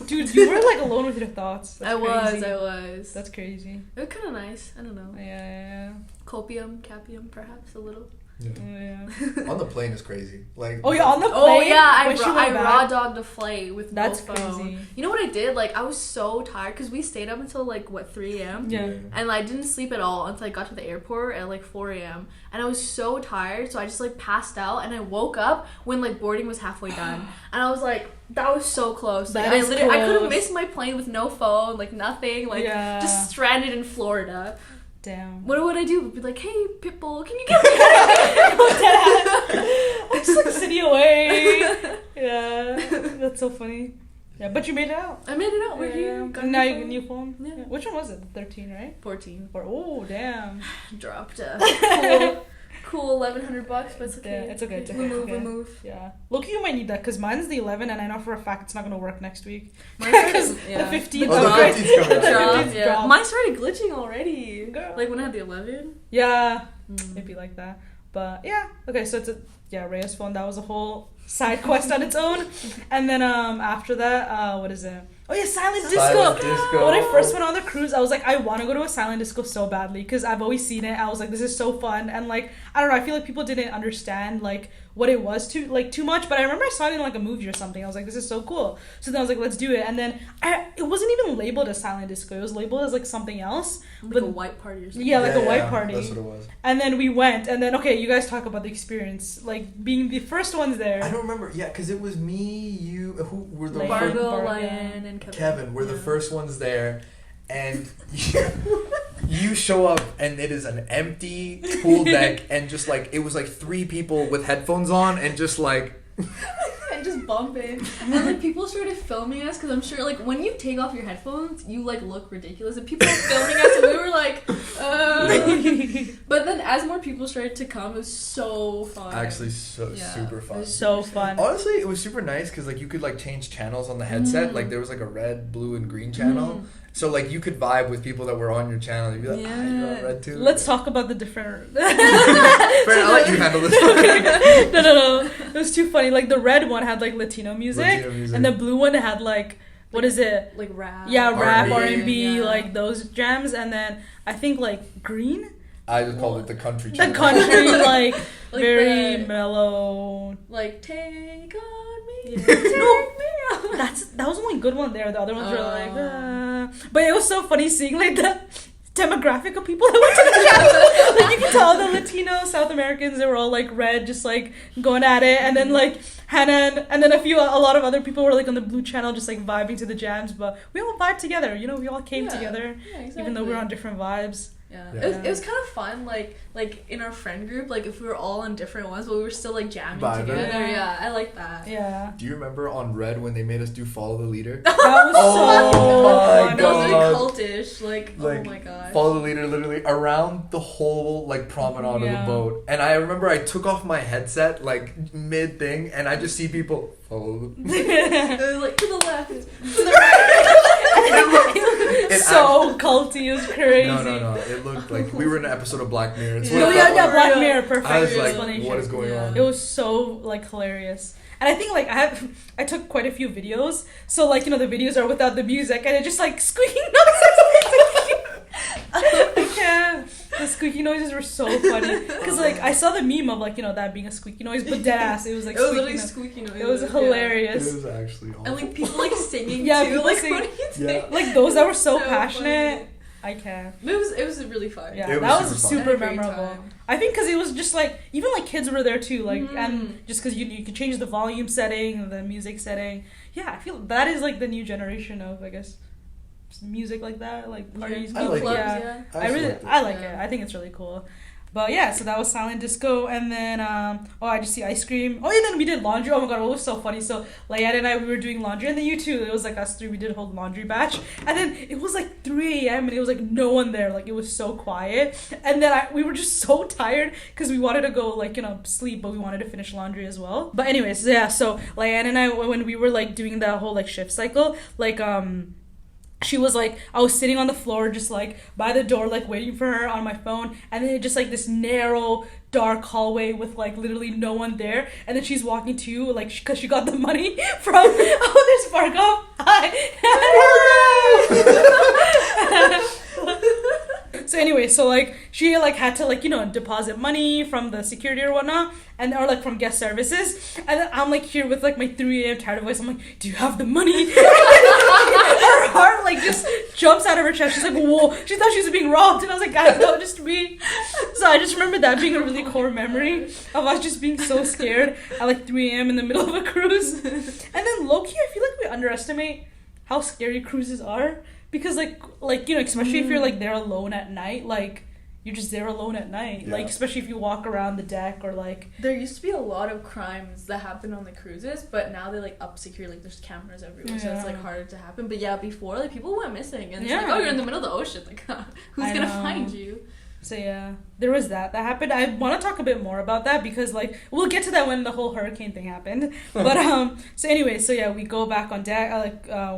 Dude, you were like alone with your thoughts. That's I crazy. was. That's crazy. It was kind of nice. I don't know. Yeah. Copium, capium, perhaps a little. Yeah. On the plane is crazy. Like. Oh yeah, on the plane. Oh yeah, I back. raw dogged a flight with That's no phone. crazy. You know what I did? Like I was so tired because we stayed up until like 3 a.m. Yeah. And I didn't sleep at all until I got to the airport at like 4 a.m. And I was so tired, so I just like passed out, and I woke up when like boarding was halfway done, and I was like, that was so close. Like I could have missed my plane with no phone, like nothing, like just stranded in Florida. Damn. What would I do? I'd be like, hey, Pitbull, can you get me out? I'm just like a city away. Yeah. That's so funny. Yeah, but you made it out. I made it out. We're here. Got now you got a new phone? Yeah. Which one was it? 13, right? 14. Oh, damn. Dropped a cool $1,100, but it's okay. Yeah, it's okay. We move. Yeah. Loki, you might need that because mine's the 11, and I know for a fact it's not going to work next week. Because the 15th. Oh, the 15th coming out. Yeah. Mine started glitching already. Girl. Like when I had the 11. Yeah. Maybe like that. But yeah. Okay, so it's Rhea's phone. That was a whole side quest on its own. And then after that, what is it? Oh yeah, silent disco. When I first went on the cruise, I was like, I want to go to a silent disco so badly because I've always seen it. I was like, this is so fun, and like, I don't know, I feel like people didn't understand like what it was too much. But I remember I saw it in like a movie or something. I was like, this is so cool. So then I was like, let's do it. And then it wasn't even labeled as silent disco. It was labeled as like something else. Like a white party or something. Yeah, like a white party. That's what it was. And then we went, and then okay, you guys talk about the experience, like being the first ones there. I don't remember. Yeah, because it was me, you, who were the Bargo, Lion, and Kevin were the first ones there, and you show up and it is an empty pool deck, and just like it was like 3 people with headphones on and just like and just bumping, and then like people started filming us because I'm sure like when you take off your headphones you like look ridiculous, and people were filming us and we were like but then as more people started to come, it was so fun. Actually super fun. It was so fun. Honestly, it was super nice because like you could like change channels on the headset. Like there was like a red, blue, and green channel. So like you could vibe with people that were on your channel. You'd be like, you're on red too. Let's talk about the different. Fair, I'll let you handle this. No. It was too funny. Like the red one had like Latino music. And the blue one had like what is it? Like rap. Yeah, rap, R&B, like those jams. And then I think like green. I just called it the country channel. The country, like very the, mellow. Like take on me, Yeah. take me on. That was the only good one there. The other ones were like, but it was so funny seeing like the demographic of people that went to the channel. Like you can tell the Latino South Americans, they were all like red, just like going at it, and then like Hannah and then a lot of other people were like on the blue channel, just like vibing to the jams. But we all vibed together, you know. We all came together, even though we were on different vibes. Yeah. It was kind of fun, like in our friend group, like if we were all on different ones, but we were still like jamming together. Yeah, I like that. Yeah. Do you remember on Red when they made us do Follow the Leader? That was so my That was really God. cultish. Like oh my god. Follow the Leader literally around the whole like promenade of the boat. And I remember I took off my headset like mid thing, and I just see people follow. Like to the left, to the right. So culty, it was crazy. No. It looked like we were in an episode of Black Mirror. It's what No, it yeah, felt like. Black Mirror, perfect I was like, explanation. what is going on? It was so like hilarious. And I think like I took quite a few videos. So like, you know, the videos are without the music and it just like squeaking noises. I can't. The squeaky noises were so funny. Because like I saw the meme of like, you know, that being a squeaky noise, but dead ass. It was like it was literally squeaky noises. It was hilarious. It was actually awful. And like people like singing Yeah, too. people Like singing. what do you think? Yeah. Like those that were so So passionate. funny. I can't. It was really fun. Yeah, It that was was super super fun. I had a great memorable. time. I think because it was just like even like kids were there too, like Mhm. and just because you could change the volume setting, the music setting. Yeah, I feel that is like the new generation of I guess music like that, like parties. I like it. Yeah, I I really liked it. I like Yeah. it. I think it's really cool. But yeah, so that was silent disco, and then I just see ice cream. Oh, and then we did laundry. Oh my god, it was so funny. So Layette and I, we were doing laundry, and then you too. It was like us three. We did a whole laundry batch, and then it was like 3 a.m. and it was like no one there. Like it was so quiet, and then we were just so tired because we wanted to go like sleep, but we wanted to finish laundry as well. But anyways, yeah. So Layette and I, when we were like doing that whole like shift cycle, like she was like, I was sitting on the floor just like by the door like waiting for her on my phone, and then just like this narrow dark hallway with like literally no one there, and then she's walking to like because she got the money from there's Fargo. Hi. So anyway, so like she like had to like deposit money from the security or whatnot, and or like from guest services, and then I'm like here with like my 3 a.m. tired voice. I'm like, do you have the money? Her heart like just jumps out of her chest. She's like, whoa! She thought she was being robbed, and I was like, guys, no, just me. So I just remember that being a really core memory of us just being so scared at like 3 a.m. in the middle of a cruise. And then low key, I feel like we underestimate how scary cruises are. Because like especially if you're like there alone at night, like you're just there alone at night. Yeah. Like especially if you walk around the deck or like There used to be a lot of crimes that happened on the cruises, but now they like up secure, like there's cameras everywhere, so it's like harder to happen. But yeah, before like people went missing, and it's like, oh, you're in the middle of the ocean, like who's I gonna know. find you? So yeah, there was that happened. I want to talk a bit more about that because like we'll get to that when the whole hurricane thing happened. But so anyway, so yeah, we go back on deck,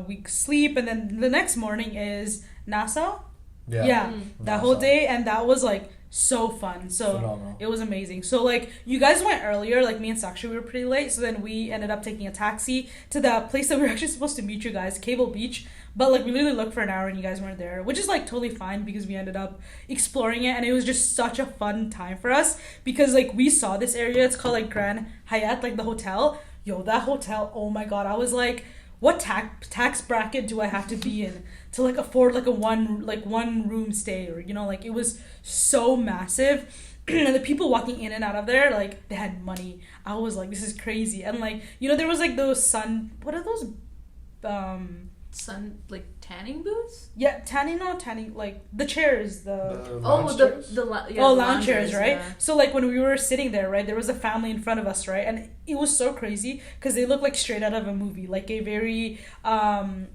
we sleep, and then the next morning is Nassau. Yeah, that whole day, and that was like so fun. So phenomenal. It was amazing. So like you guys went earlier, like me and Saksha, we were pretty late, so then we ended up taking a taxi to the place that we were actually supposed to meet you guys, Cable Beach. But like we literally looked for an hour and you guys weren't there, which is like totally fine because we ended up exploring it, and it was just such a fun time for us because like we saw this area. It's called like Grand Hyatt, like the hotel. Yo, that hotel, oh my god, I was like, what tax bracket do I have to be in to like afford like a one room stay, or like it was so massive. And the people walking in and out of there, like they had money. I was like, this is crazy. And like there was like those what are those Sun like tanning booths? Yeah, tanning like the chairs, lounge lounge chairs, right? Yeah. So like when we were sitting there, right, there was a family in front of us, right, and it was so crazy because they looked like straight out of a movie, like a very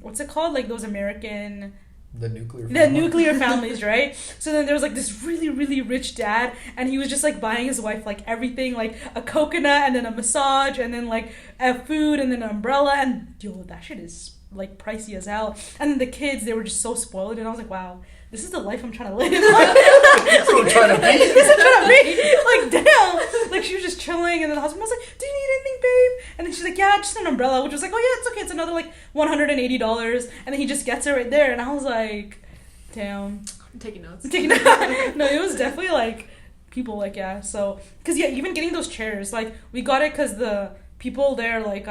what's it called, like those American the nuclear families, right? So then there was like this really, really rich dad, and he was just like buying his wife like everything, like a coconut and then a massage and then like a food and then an umbrella, and yo, that shit is like pricey as hell. And then the kids, they were just so spoiled, and I was like, wow, this is the life I'm trying to live. Like, That's what I'm trying to be. This is trying to be. Like, damn. Like, she was just chilling, and then the husband was like, do you need anything, babe? And then she's like, yeah, just an umbrella, which was like, oh yeah, it's okay, it's another like $180. And then he just gets it right there, and I was like, damn. I'm taking notes. No, it was definitely like people like, yeah. So because yeah, even getting those chairs, like we got it because the people there like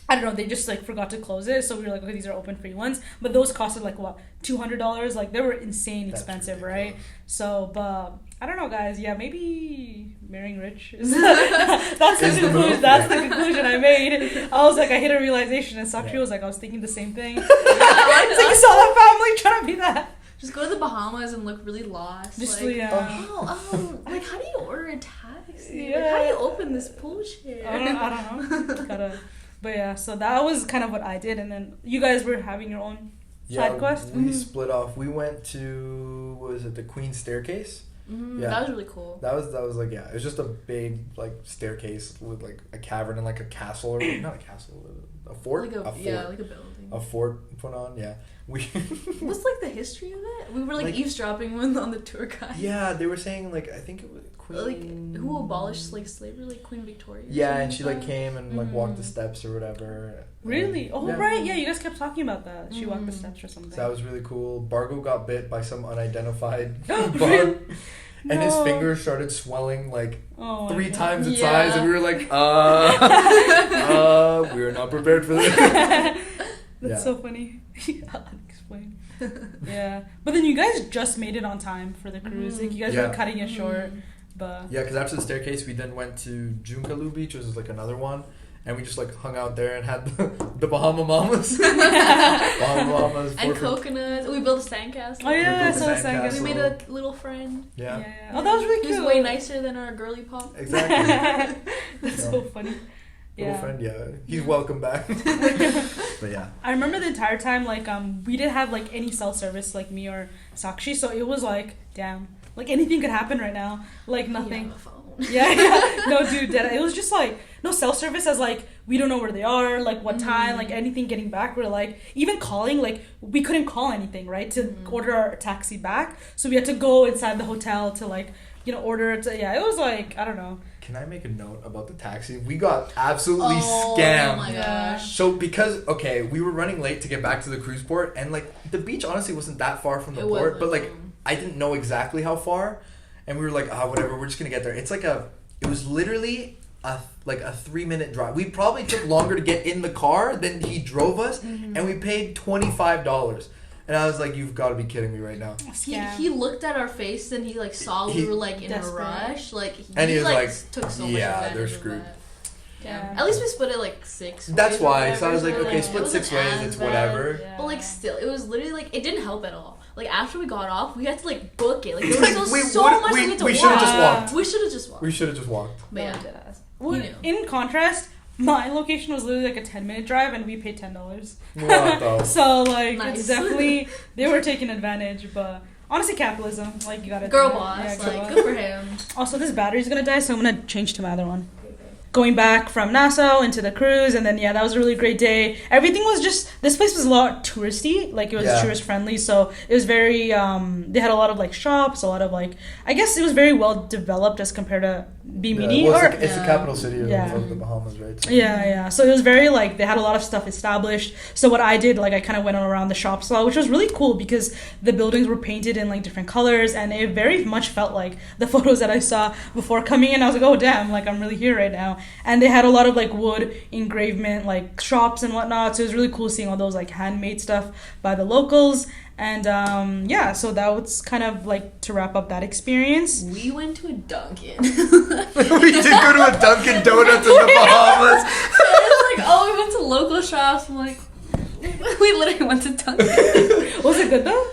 I don't know, they just like forgot to close it, so we were like, okay, these are open free ones, but those costed like what, $200? Like they were insane expensive, right? So but I don't know, guys. Yeah, maybe marrying rich is that's the conclusion. That's the conclusion I made. I was like, I hit a realization, and Sakshi was like, I was thinking the same thing. It's like you saw that family trying to be that. Just go to the Bahamas and look really lost. Just like, like how do you order a taxi? Yeah. Like, how do you open this pool chair? I don't know. Gotta. But yeah, so that was kind of what I did, and then you guys were having your own side quest. We split off. We went to, what was it, the Queen's Staircase. Yeah. That was really cool. That was like, yeah, it was just a big like staircase with like a cavern and like a castle, or not a castle, a fort. Like a fort. Yeah, like a building. A fort put on, yeah. What's like the history of it? We were like eavesdropping on the tour guide. Yeah, they were saying like, I think it was Queen. Like who abolished like slavery, like Queen Victoria. Yeah, and she like came and like walked the steps or whatever. Really? Oh, yeah. right. Yeah, you guys kept talking about that. She walked the steps or something. So that was really cool. Bargo got bit by some unidentified bug. Really? And his No. fingers started swelling like Oh, 3 God. times its Yeah. size, and we were like, we are not prepared for this. That's Yeah. so funny. Unexplained. Yeah. But then you guys just made it on time for the cruise. Like, you guys Yeah. were cutting it short. But Yeah, because after the staircase, we then went to Junkalu Beach, which is like another one. And we just like hung out there and had the Bahama Mamas. Bahama Mamas. And coconuts. We built a sandcastle. oh yeah, built a so sandcastle. second. We made a little friend. Yeah. Oh, that was really Who's cute. way nicer than our girly pop. Exactly. That's Yeah. so funny. Little Yeah. friend, yeah. He's welcome back. But yeah. I remember the entire time, like, we didn't have, like, any cell service, like, me or Sakshi, so it was, like, damn. Like, anything could happen right now. Like, nothing. Yeah. No, dude, it was just, like, no cell service as, like, we don't know where they are, like, what time, like, anything getting back. We're, like, even calling, like, we couldn't call anything, right, to order our taxi back. So we had to go inside the hotel to, like, you know, order it. It was, like, I don't know. Can I make a note about the taxi? We got absolutely scammed. Oh my gosh. So because we were running late to get back to the cruise port, and like the beach honestly wasn't that far from the port, but like I didn't know exactly how far, and we were like, whatever, we're just gonna get there. It's like it was literally a 3-minute drive. We probably took longer to get in the car than he drove us, and we paid $25. And I was like, you've got to be kidding me right now. He looked at our face and he like saw we were like in desperate. a rush. Like he was like, took so much yeah, advantage they're of screwed. that. Yeah. At least we split it like 6 ways. That's or why. whatever, So I was like, okay, it split wasn't 6 ways, as it's bad. whatever. Yeah. But like still, it was literally like it didn't help at all. Like after we got off, we had to like book it. Like there was so much we had to we walk. should have just walked. We should have just walked. We should have just walked. But yeah. Well, You know. in contrast, my location was literally like a 10-minute drive, and we paid $10. What the? So like, Nice. it's definitely they were taking advantage, but honestly, capitalism, like you gotta Girl do it. boss, Yeah, girl like boss. good for him. Also, this battery's gonna die, so I'm gonna change to my other one. Going back from Nassau into the cruise, and then that was a really great day. Everything was just, this place was a lot touristy, like it was tourist friendly, so it was very they had a lot of like shops, a lot of like, I guess it was very well developed as compared to Bimini. Well, it's the capital city of Yeah. the Bahamas, right? So. Yeah. So it was very like, they had a lot of stuff established. So what I did, like I kind of went around the shops a lot, which was really cool because the buildings were painted in like different colors, and it very much felt like the photos that I saw before coming in. I was like, oh damn, like I'm really here right now. And they had a lot of like wood engravement like shops and whatnot. So it was really cool seeing all those like handmade stuff by the locals. And so that was kind of like to wrap up that experience. We went to a Dunkin'. We did go to a Dunkin' Donuts in the Bahamas. It's like, we went to local shops. I'm like, we literally went to Dunkin'. Was it good though?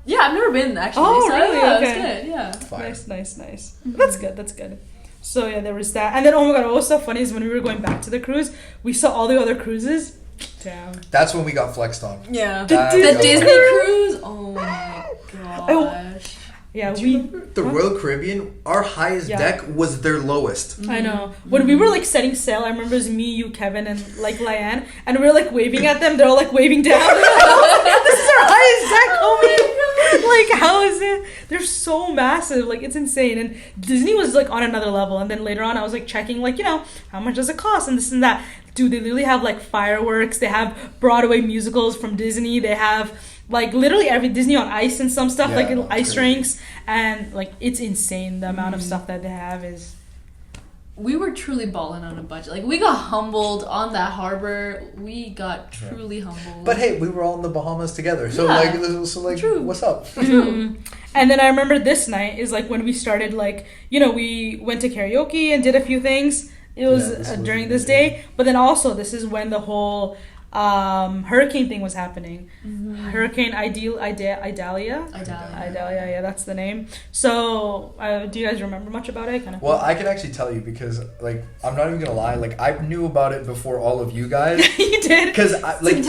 Yeah, I've never been actually. Oh, so, really? Yeah, Okay. it was good. Yeah. Fire. Nice. That's good. So yeah, there was that. And then, oh my god, what was so funny is when we were going back to the cruise, we saw all the other cruises. Damn. That's when we got flexed on. Yeah. That The we got Disney flexed. cruise? Oh my gosh. Yeah, The Royal Caribbean, our highest deck was their lowest. I know. When we were like setting sail, I remember it was me, you, Kevin, and like Lyanne, and we were like waving at them. They're all like waving down. This is our highest deck, homie. Like, how is it? They're so massive. Like, it's insane. And Disney was like on another level. And then later on, I was like checking, like, you know, how much does it cost and this and that. Dude, they literally have like fireworks. They have Broadway musicals from Disney. They have like literally every Disney on Ice and some stuff, like little ice rinks, and like it's insane the amount of stuff that they have is. We were truly balling on a budget. Like we got humbled on that harbor. We got truly humbled. But hey, we were all in the Bahamas together, so True. what's up? And then I remember this night is like when we started, like, you know, we went to karaoke and did a few things. It was during this day, but then also this is when the whole hurricane thing was happening. Hurricane Idalia, yeah, that's the name. So do you guys remember much about it? Kind of. Well, I can actually tell you because like I'm not even gonna lie, like I knew about it before all of you guys. You did? Because like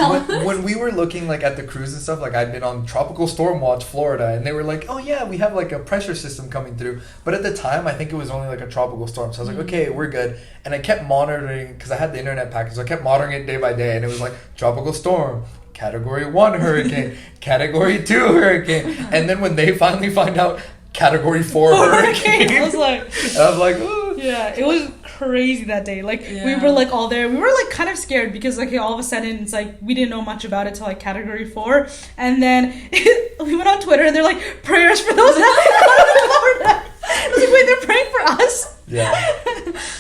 when we were looking like at the cruise and stuff, like I'd been on Tropical Storm Watch Florida, and they were like, oh yeah, we have like a pressure system coming through. But at the time, I think it was only like a tropical storm, so I was like, okay, we're good. And I kept monitoring because I had the internet package, so I kept monitoring it day by day, and it was like tropical storm, Category 1 hurricane, Category 2 hurricane, and then when they finally find out Category 4 hurricane, I was like, oh. Yeah, it was crazy that day. Like we were like all there. We were like kind of scared because like all of a sudden it's like we didn't know much about it till like Category 4, and then we went on Twitter and they're like prayers for those out of Florida. I was like, wait, they're praying for us? Yeah.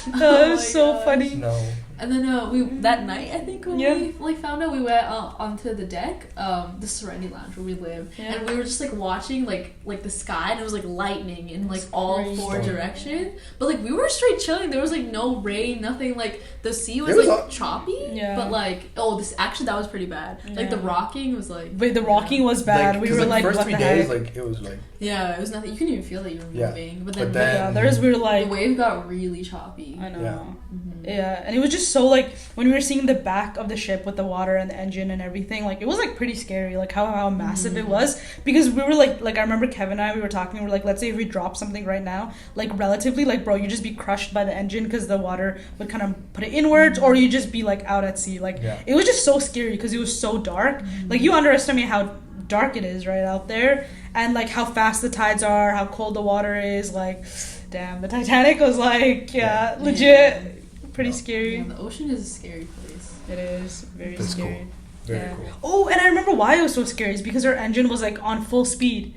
It was so funny. No. And then we that night, I think, when we like found out, we went onto the deck, the Serenity Lounge where we live, and we were just like watching like the sky, and it was like lightning in like all 4 directions. But like we were straight chilling. There was like no rain, nothing. Like the sea was like choppy, but like that was pretty bad. Like the rocking was like. Wait, the rocking was bad. Like, we were like, first what 3 the days, heck? like it was like. Yeah, it was nothing. You couldn't even feel that you were moving. But then others we were like. The wave got really choppy. I know. Yeah, and it was just so like when we were seeing the back of the ship with the water and the engine and everything, like it was like pretty scary, like how massive it was, because we were like I remember Kevin and I, we were talking, we were like, let's say if we drop something right now, like relatively, like bro, you just be crushed by the engine because the water would kind of put it inwards, or you just be like out at sea. Like it was just so scary because it was so dark. Like you underestimate how dark it is right out there, and like how fast the tides are, how cold the water is. Like damn, the Titanic was like legit pretty scary. Yeah, the ocean is a scary place. It is very scary. Cool. Very cool. Oh, and I remember why it was so scary is because our engine was like on full speed,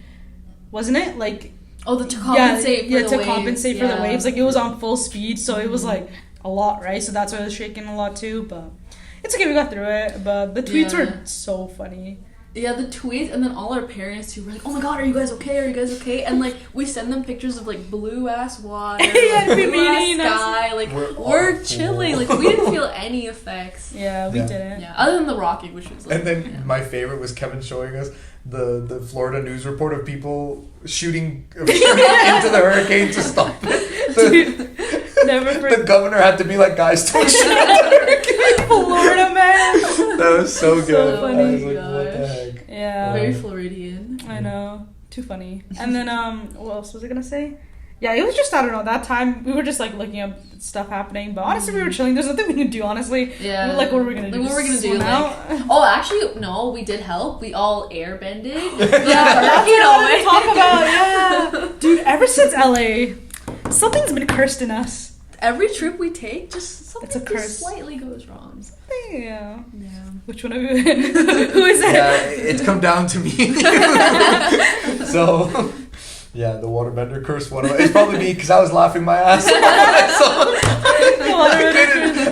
wasn't it? Like to compensate for the waves. Compensate for the waves. Like it was on full speed, so it was like a lot, right? So that's why it was shaking a lot too. But it's okay, we got through it. But the tweets were so funny. Yeah, the tweets, and then all our parents too were like, oh my god, are you guys okay? Are you guys okay? And like we send them pictures of like blue ass water, blue ass sky, like we're chilling, like we didn't feel any effects. Yeah, we didn't. Yeah, other than the rocking, which was like, and then my favorite was Kevin showing us the Florida news report of people shooting into the hurricane to stop it. Never forget. The governor had to be like, guys, don't shoot at the hurricane. Florida man. That was so good. So funny. I was like, what the heck? Yeah. Very Floridian. I know. Too funny. And then what else was I gonna say? Yeah, it was just, I don't know, that time we were just like looking up stuff happening, but honestly we were chilling. There's nothing we could do, honestly. Yeah. Like, what were we gonna do? What were we gonna do? Oh, actually, no, we did help. We all airbended. Yeah, that's what I wanted to talk about. Yeah. Dude, ever since LA, something's been cursed in us. Every trip we take, just something it's a curse. just slightly goes wrong. Yeah. Which one of you? Who is it? Yeah, it's come down to me. So, yeah, the waterbender curse one. It's probably me because I was laughing my ass off.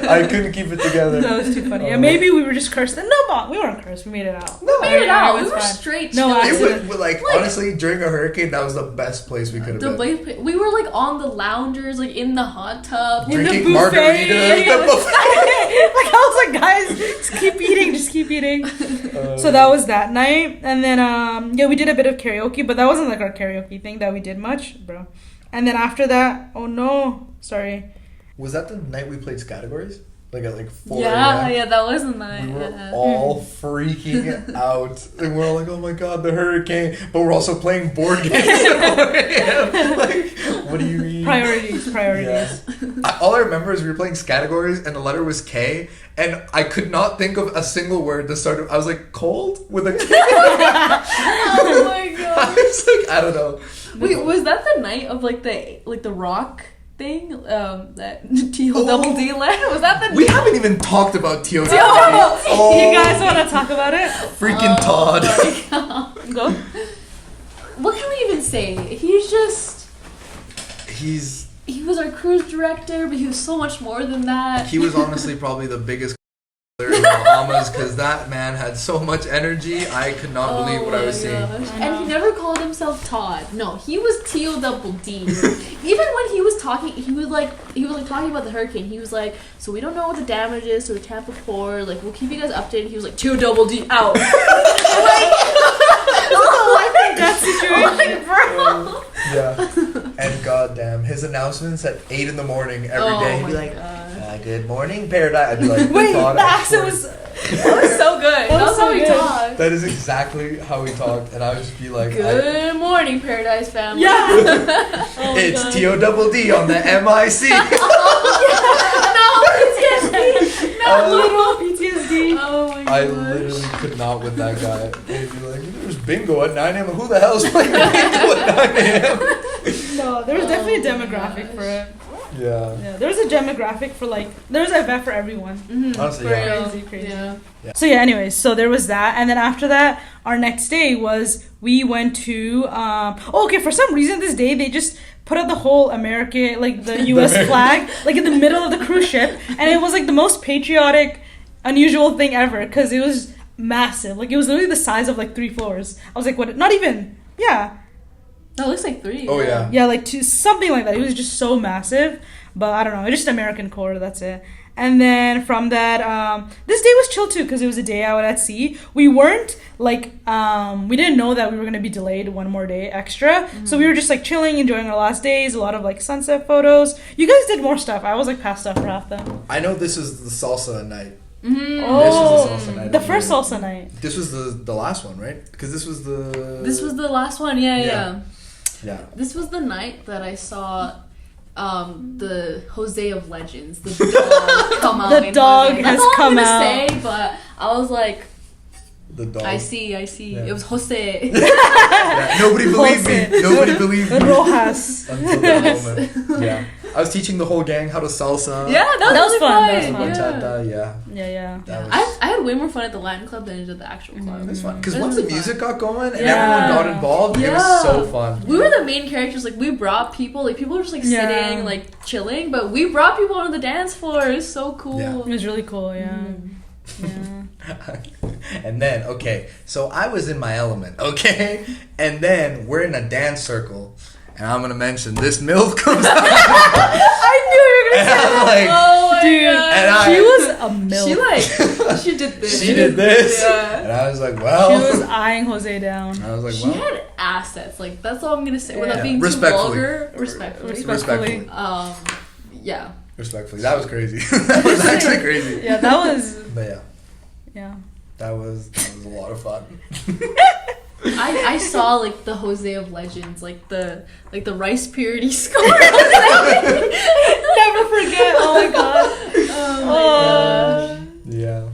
I couldn't keep it together. That was too funny. Yeah, maybe we were just cursed. No, we weren't cursed. We made it out. We made it out. We were straight. No, it was like honestly, during a hurricane, that was the best place we could have been. We were like on the loungers, like in the hot tub, drinking margaritas. The buffet. Like I was like, guys, just keep eating. So that was that night, and then we did a bit of karaoke, but that wasn't like our karaoke thing that we did much, bro. And then after that, oh no, sorry. Was that the night we played categories? Like at like 4 Yeah, that was the night. We were all freaking out. And we're all like, oh my god, the hurricane. But we're also playing board games at 4 a.m. Like, what do you mean? Priorities. Yeah. All I remember is we were playing categories and the letter was K. And I could not think of a single word to start. I was like, cold with a K. Oh my god. I was like, I don't know. Wait, was that the night of like the rock thing that T-O-double-D led? Was that the We haven't even talked about T-O-double-D. You guys want to talk about it? Freaking Todd. Go. What can we even say? He was our cruise director, but he was so much more than that. He was honestly probably the biggest in the Bahamas because that man had so much energy. I could not believe what I was seeing. And he never called himself Todd. No, he was T-O-double-D. Even when he was talking, he was like talking about the hurricane. He was like, so we don't know what the damage is to the Tampa Port. Like, we'll keep you guys updated. He was like, T-O-double-D out. That situation. Like, bro. Yeah. And goddamn, his announcements at 8 in the morning every day. He'd be like, good morning, Paradise. I'd be like, Wait, Todd, the accent was... That was so good. That was so how he good. talked. That is exactly how he talked. And I would just be like, Good morning, Paradise family. Yeah. it's T-O-double-D on the MIC. Literal PTSD. Oh my god. I literally could not with that guy. He'd be like, there's bingo at 9 a.m. Who the hell's playing bingo at 9 a.m.? No, there was definitely a demographic for it. Yeah. There was a demographic for there was an event for everyone. Mm-hmm. Honestly, yeah. Crazy. Yeah. So yeah, anyways, so there was that, and then after that, our next day was we went to for some reason this day they just put up the whole American, like the U.S. flag, like in the middle of the cruise ship, and it was like the most patriotic, unusual thing ever because it was massive. Like it was literally the size of like 3 floors. I was like, what? Not even. Yeah. No, it looks like 3. Oh yeah. Yeah, like something like that. It was just so massive, but I don't know. It's just American core. That's it. And then from that, this day was chill too because it was a day out at sea. We weren't like, we didn't know that we were going to be delayed one more day extra. Mm-hmm. So we were just like chilling, enjoying our last days, a lot of like sunset photos. You guys did more stuff. I was like passed out for half them. I know this is the salsa night. Mm-hmm. Oh, this was the salsa night. The first salsa night. This was the last one, right? Because this was the last one. Yeah. Yeah. This was the night that I saw the Jose of Legends, the dog come out. The dog has That's all come I'm out. gonna say, but I was like, the dog. I see. Yeah. It was Jose. Yeah, nobody believed me. Nobody believed me. Rojas. Until that moment. Yeah. I was teaching the whole gang how to salsa. Yeah, that was was fun. fun. That was fun. Bachata, yeah. Yeah. That was, I had way more fun at the Latin club than I did at the actual club. it was fun. Because It once was the music got going and Yeah. everyone got involved, it was so fun. We were the main characters. Like we brought people. Like people were just like sitting, like chilling, but we brought people on the dance floor. It was so cool. Yeah. It was really cool. Yeah. Yeah. And then, okay, so I was in my element, okay? And then we're in a dance circle. And I'm going to mention this MILF comes out. I knew you were gonna say that. Like, Oh my Dude, god. she was a milf. She did this. she did this. Yeah. And I was like, well. She was eyeing Jose down. I was like, She well. had assets. Like that's all I'm gonna say. Without Yeah. being too Respectfully. vulgar. Respectfully. Respectfully. Yeah. Respectfully. That was crazy. That was actually crazy. Yeah, that was. But Yeah. that was a lot of fun. I saw like the Jose of Legends, like the rice purity score. Never forget. Oh my god. Oh my Yeah.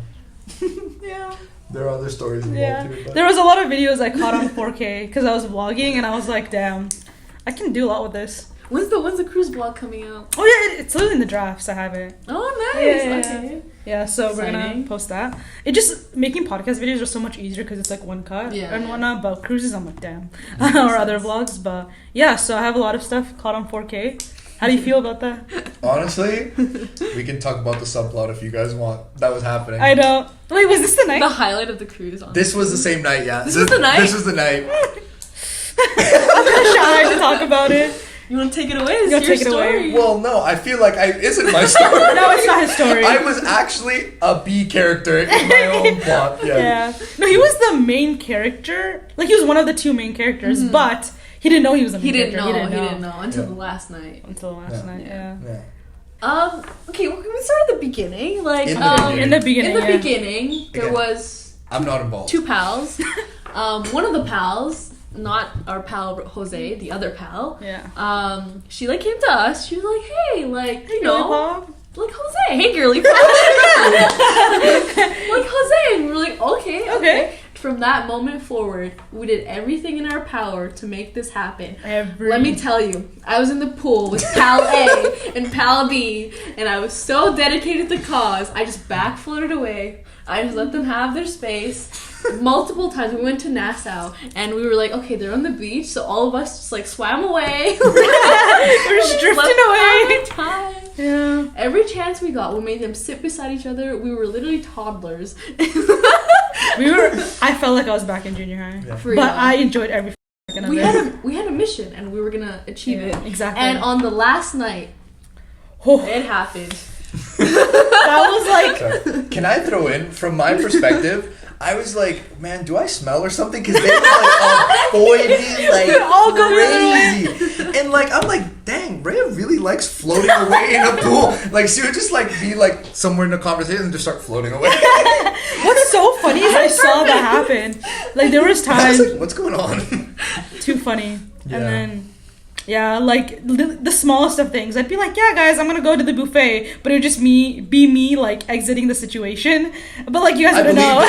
Yeah. There are other stories involved Yeah. too. But There was a lot of videos I caught on 4K because I was vlogging and I was like, damn, I can do a lot with this. When's the cruise vlog coming out? Oh yeah, it's literally in the drafts. I have it. Oh nice. Yeah. Okay. Yeah, so we're gonna Exciting. post that. It just making podcast videos are so much easier because it's like one cut and whatnot. But cruises, I'm like, damn, or other vlogs. But yeah, so I have a lot of stuff caught on 4K. How do you feel about that? honestly, we can talk about the subplot if you guys want. That was happening. I don't. Wait, was this the night? The highlight of the cruise. Honestly. This was the same night, yeah. This was the night? This was the night. I'm kind of shy to talk about it. You want to take it away? It's Yeah, your take it story. away. Well, no, I feel like isn't my story. No, it's not his story. I was actually a B character in my own plot. Yeah. Yeah. No, he was the main character. Like he was one of the 2 main characters, but he didn't know he was the main He didn't character. know. He didn't know until Yeah. the last night. Until last night. Yeah. Yeah. Okay, well, can we start at the beginning? Like, In the beginning. In the beginning. In the yeah. beginning, there Again. was I'm not involved. 2 pals. One of the pals, not our pal Jose, the other pal. Yeah. She like came to us. She was like, "Hey, like you know, Bob. like Jose, hey girly pal, like Jose." And we were like, "Okay." From that moment forward, we did everything in our power to make this happen. Let me tell you, I was in the pool with Pal A and Pal B, and I was so dedicated to the cause, I just backfloated away. I just let them have their space. multiple times. We went to Nassau and we were like, okay, they're on the beach, so all of us just like swam away. We're just drifting away. Time. Yeah. Every chance we got, we made them sit beside each other. We were literally toddlers. I felt like I was back in junior high, but I enjoyed every second of it. We had a mission and we were gonna achieve it. Exactly. And on the last night, it happened. That was like. Sorry. Can I throw in from my perspective? I was like, man, do I smell or something? Because they were like avoiding like all crazy, and like I'm like, dang, Rhea really likes floating away in a pool. Like she would just like be like somewhere in a conversation and just start floating away. What's so funny is I saw that happen. Like there was times. I was like, what's going on? Too funny. Yeah. And then. Yeah, like the smallest of things. I'd be like, yeah, guys, I'm gonna go to the buffet, but it would just be me like exiting the situation. But like you guys wouldn't know.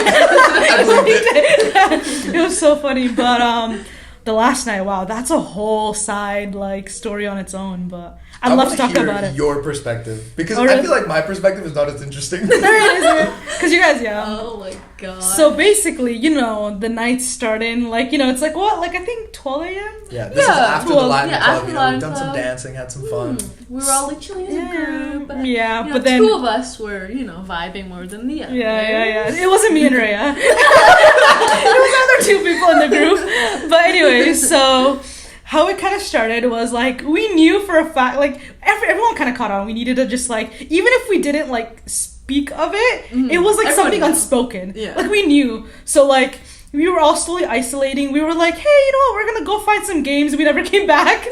It was so funny. But the last night, wow, that's a whole side like story on its own. But I'd love to talk about it. Your perspective, because I feel like my perspective is not as interesting. Because you guys, Oh my god. So basically, the night started like it's like what, like I think 12 a.m. Yeah, this is after 12. the Latin Club. After We've Latin done some Club. dancing, had some fun. We were all like chilling as a group. But then 2 of us were vibing more than the other. Yeah. It wasn't me and Rhea. It was other 2 people in the group. But anyway, so how it kind of started was like we knew for a fact, like everyone kind of caught on. We needed to just like, even if we didn't like speak of it, it was like something unspoken. Yeah. Like we knew. So like we were all slowly isolating. We were like, hey, you know what? We're gonna go find some games. We never came back.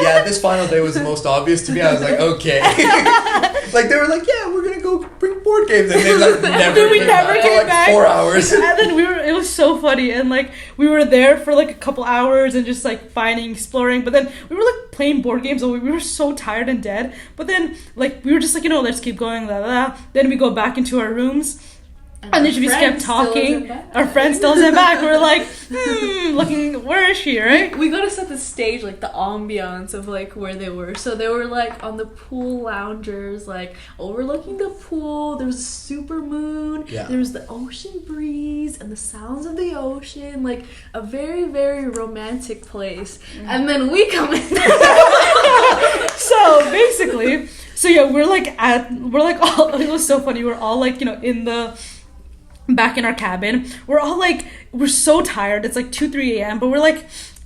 Yeah, this final day was the most obvious to me. I was like, okay. Like they were like, yeah, we're gonna go bring board games, and they like never came back. 4 hours. And then it was so funny, and like we were there for like a couple hours and just like finding, exploring. But then we were like playing board games, and we were so tired and dead. But then like we were just like, let's keep going. Blah, blah, blah. Then we go back into our rooms. And then she just kept talking. Our friend still isn't back. We're like, looking, where is she, right? We gotta set the stage, like the ambiance of like where they were. So they were like on the pool loungers, like overlooking the pool. There was a super moon. Yeah. There was the ocean breeze and the sounds of the ocean. Like a very, very romantic place. And then we come in. So basically, we're all, it was so funny. We're all like, in the back in our cabin. We're all like, we're so tired. It's like 2-3 a.m. but we're like,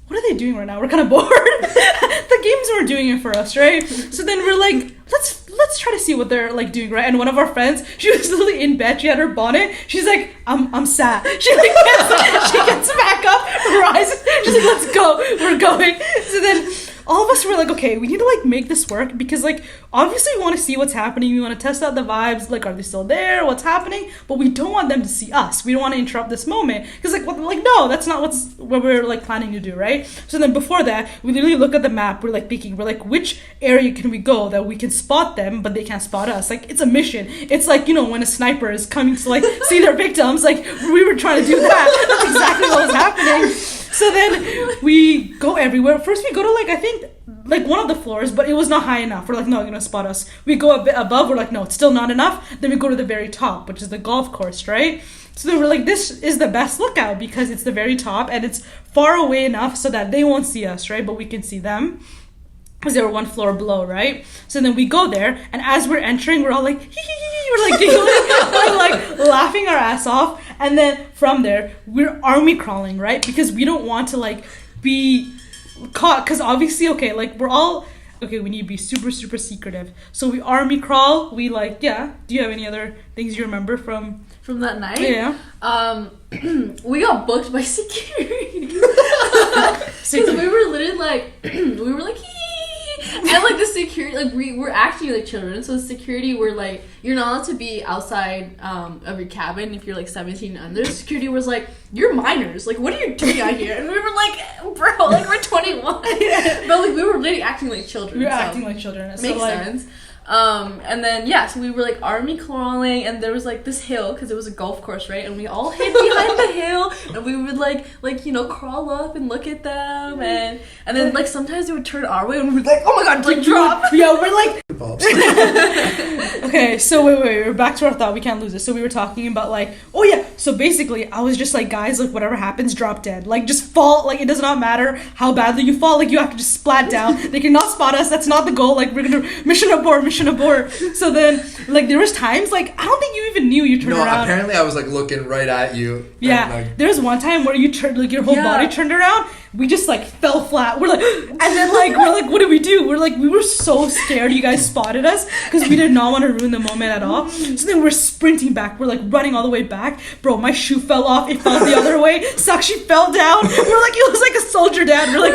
what are they doing right now? We're kind of bored. The games weren't doing it for us, right? So then we're like, let's try to see what they're like doing, right? And one of our friends, she was literally in bed. She had her bonnet. She's like, I'm sad. She gets back up, rises. She's like, let's go. We're going. So then all of us were like, okay, we need to like make this work, because like obviously we want to see what's happening. We want to test out the vibes. Like, are they still there? What's happening? But we don't want them to see us. We don't want to interrupt this moment, because no, that's not what we're like planning to do, right? So then before that, we literally look at the map. We're like thinking, which area can we go that we can spot them, but they can't spot us? Like, it's a mission. It's like, when a sniper is coming to like see their victims. Like, we were trying to do that. That's exactly what was happening. So then we go everywhere. First we go to like, I think like one of the floors, but it was not high enough. We're like, no, you're gonna spot us. We go a bit above. We're like, no, it's still not enough. Then we go to the very top, which is the golf course, right? So then we're like, this is the best lookout, because it's the very top and it's far away enough so that they won't see us, right? But we can see them, because they were one floor below, right? So then we go there, and as we're entering, we're all like, hee hee hee, we're like giggling, we're like laughing our ass off. And then from there, we're army crawling, right? Because we don't want to like be caught, because obviously, we need to be super, super secretive. So we army crawl, we like, do you have any other things you remember from that night? Yeah. We got booked by security. Because we were literally like, and like the security, like we're acting like children, so the security were like, you're not allowed to be outside of your cabin if you're like 17 and under. Security was like, you're minors, like what are you doing out here? And we were like, bro, like we're 21. But like we were literally acting like children. We were acting like children. Makes sense. And then so we were like army crawling, and there was like this hill, because it was a golf course, right? And we all hid behind the hill, and we would like crawl up and look at them, and then like sometimes they would turn our way, and we were like, oh my god, like drop. Yeah, we're like, Okay, so wait, we're back to our thought. We can't lose this. So we were talking about like, oh yeah. So basically, I was just like, guys, like whatever happens, drop dead. Like just fall. Like it does not matter how badly you fall. Like you have to just splat down. They cannot spot us. That's not the goal. Like we're gonna mission abort. So then, like there was times like I don't think you even knew you turned around. No, apparently I was like looking right at you. Yeah, like, there was one time where you turned like your whole body turned around. We just like fell flat. We're like, and then like we're like, what do? We're like, we were so scared you guys spotted us because we did not want to ruin the moment at all. So then we're sprinting back. We're like running all the way back. Bro, my shoe fell off. It fell the other way. Sakshi fell down. We're like, it was like a soldier dad. We're like,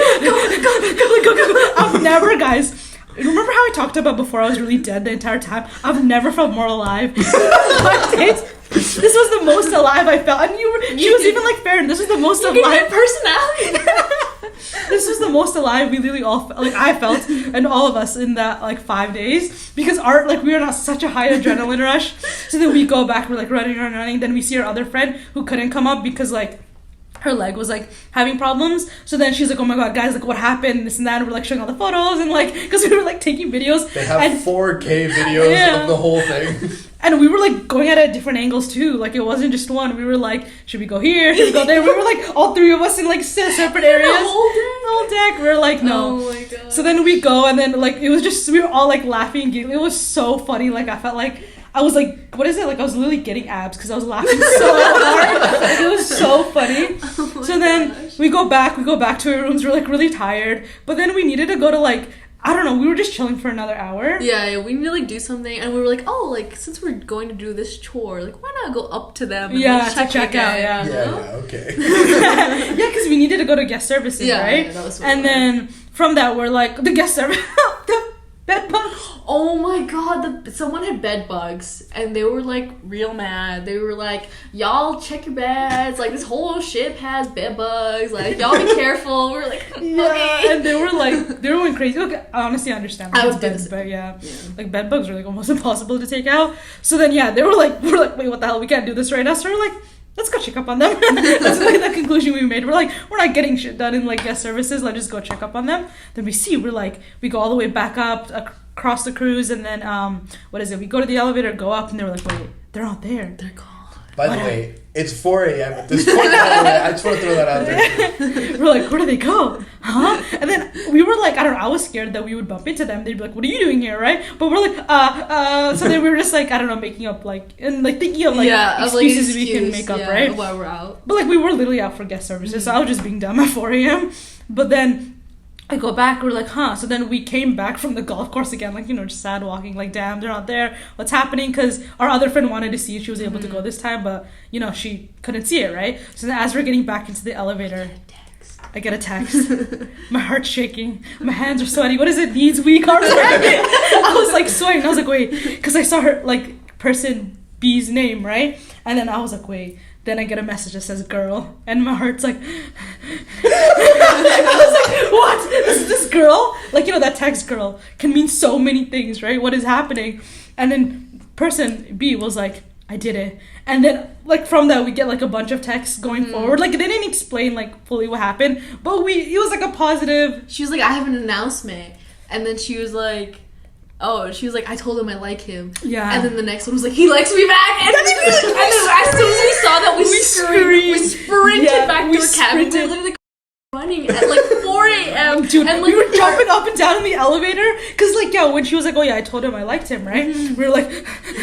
go. I've never, guys. Remember how I talked about before I was really dead the entire time? I've never felt more alive. This was the most alive I felt. And she was even like Farron. This was the most alive personality. This was the most alive we literally all like I felt, and all of us in that like 5 days, because we were on such a high adrenaline rush. So then we go back, we're like running. Then we see our other friend who couldn't come up because like her leg was like having problems. So then she's like, oh my god, guys, like what happened, this and that. And we're like showing all the photos and like because we were like taking videos. They have 4K videos of the whole thing. And we were like going at it at different angles too. Like it wasn't just one. We were like, should we go here? Should we go there? We were like all three of us in like separate areas. The whole deck. We were like, no. Oh my god. So then we go, and then like it was just, we were all like laughing and giggling. It was so funny. Like I felt like I was like, what is it? Like I was literally getting abs because I was laughing so hard. Like, it was so funny. Oh so then we go back to our rooms. We're like really tired, but then we needed to go to like, I don't know, we were just chilling for another hour. Yeah, we need to like do something, and we were like, oh, like since we're going to do this chore, like why not go up to them and like, check out? Yeah. Yeah, okay. Yeah, because we needed to go to guest services, right? Yeah, that was and then from that we're like, the guest service, the bed bugs. Oh my god, someone had bed bugs, and they were like real mad. They were like, y'all check your beds, like this whole ship has bed bugs, like y'all be careful. We were like, okay. And they were going crazy. Look, honestly, I understand. Like, I was beds, but yeah, like bed bugs are like almost impossible to take out. So then we're like, wait, what the hell? We can't do this right now. So we're like, let's go check up on them. That's like the conclusion we made. We're like, we're not getting shit done in like guest services. Let's just go check up on them. Then we go all the way back up across the cruise, and then we go to the elevator, go up, and they were like, wait, they're not there. They're gone. By the way, it's 4 a.m. at this point. I just want to throw that out there. We're like, where do they go? Huh? And then we were like, I don't know, I was scared that we would bump into them. They'd be like, what are you doing here, right? But we're like, so then we were just like, I don't know, making up like, and like thinking of like excuses we can make up, right? While we're out. But like we were literally out for guest services, so I was just being dumb at 4 a.m. But then I go back, we're like, huh. So then we came back from the golf course again, like, just sad walking, like, damn, they're not there. What's happening? Because our other friend wanted to see if she was able to go this time, but, she couldn't see it, right? So then as we're getting back into the elevator, I get a text. My heart's shaking. My hands are sweaty. What is it? Knees weak, arms I was like sweating. I was like, wait, because I saw her, like, person B's name, right? And then I was like, wait. Then I get a message that says girl, and my heart's like, I was like, what? This girl? Like, that text girl can mean so many things, right? What is happening? And then person B was like, I did it. And then, like, from that, we get, like, a bunch of texts going forward. Like, it didn't explain, like, fully what happened, but it was, like, a positive. She was like, I have an announcement. And then she was like, I told him I like him. Yeah. And then the next one was like, he likes me back. And then as soon as we saw that, we sprinted back to the cabin. We were literally running at like 4 a.m. Dude, and like, we were jumping up and down in the elevator. Because like, when she was like, oh yeah, I told him I liked him, right? We were like,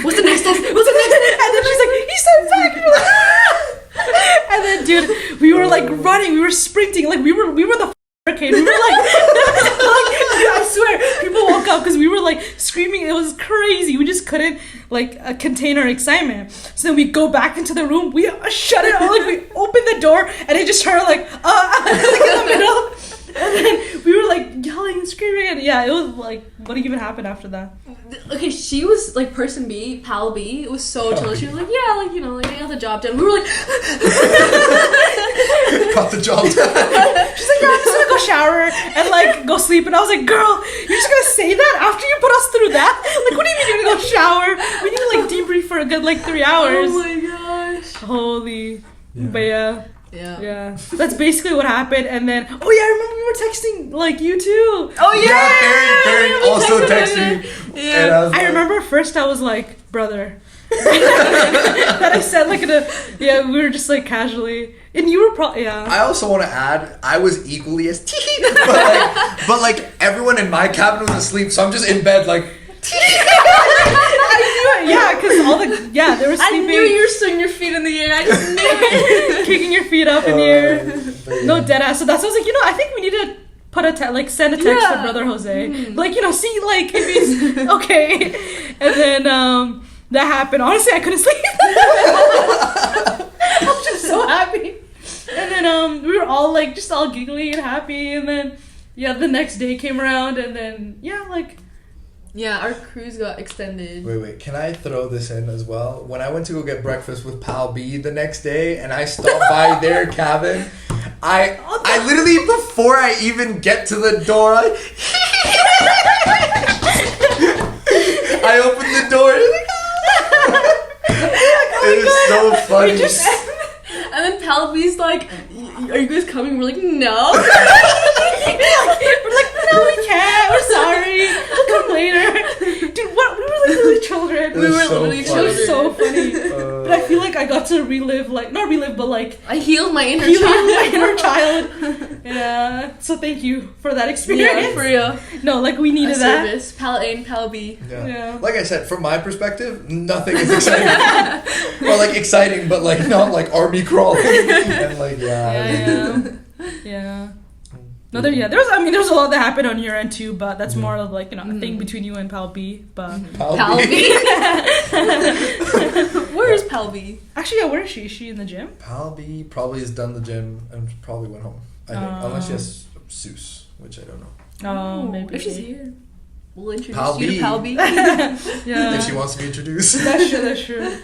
what's the next step? And then she's like, he said back. And we're like, and then dude, we were like running, we were sprinting. Like we were the hurricane. We were like, I swear, people woke up because we were like screaming. It was crazy. We just couldn't like contain our excitement. So then we go back into the room. We shut it all. Like we opened the door, and it just heard like in the middle. And then we were like yelling and screaming, and it was like, what even happened after that? Okay, she was like person B, pal B. It was so chill. She was like, yeah, like like I got the job done. We were like, got the job done. She's like, yeah, I'm just gonna go shower and like go sleep. And I was like, girl, you're just gonna say that after you put us through that? Like, what do you mean you're gonna go shower? We need to like debrief for a good like 3 hours. Oh my gosh. Holy. Yeah. But yeah. Yeah, that's basically what happened. And then, oh yeah, I remember we were texting like you too. Oh yeah, Farron also texted me. Yeah, I remember first I was like, brother. That I said like we were just like casually, and you were probably I also want to add, I was equally as but like everyone in my cabin was asleep, so I'm just in bed like. Because they were sleeping. I knew you were swinging your feet in the air. I just knew it. Kicking your feet up in the air. No dead ass. So that's why I was like, I think we need to put send a text to Brother Jose. Like, see, like, if he's okay. And then that happened. Honestly, I couldn't sleep. I was just so happy. And then we were all like, just all giggly and happy. And then the next day came around, and then our cruise got extended. Wait, can I throw this in as well? When I went to go get breakfast with Pal B the next day and I stopped by their cabin, I literally, before I even get to the door, I opened the door. It was so funny. And then Pal B's like, are you guys coming? We're like, no. We're like, no, we can't. We're sorry. We'll come later. Dude, what? We were like really children. We were literally children. It was so funny. But I feel like I got to relive, like, not relive, but like... I healed my inner child. Yeah. So thank you for that experience. Yeah, for real. No, like, we needed that. Service. Pal A and Pal B. Yeah. Like I said, from my perspective, nothing is exciting. Well, like, exciting, but like, not like army crawling. And like, Yeah. No, there was a lot that happened on your end too, but that's more of like, a thing between you and Pal B, but... Pal B? Where is Pal B? Actually, where is she? Is she in the gym? Pal B probably has done the gym and probably went home, I think. Unless she has Seuss, which I don't know. Oh, maybe. If she's here, we'll introduce Pal you B. to Pal B. If she wants to be introduced. That's true.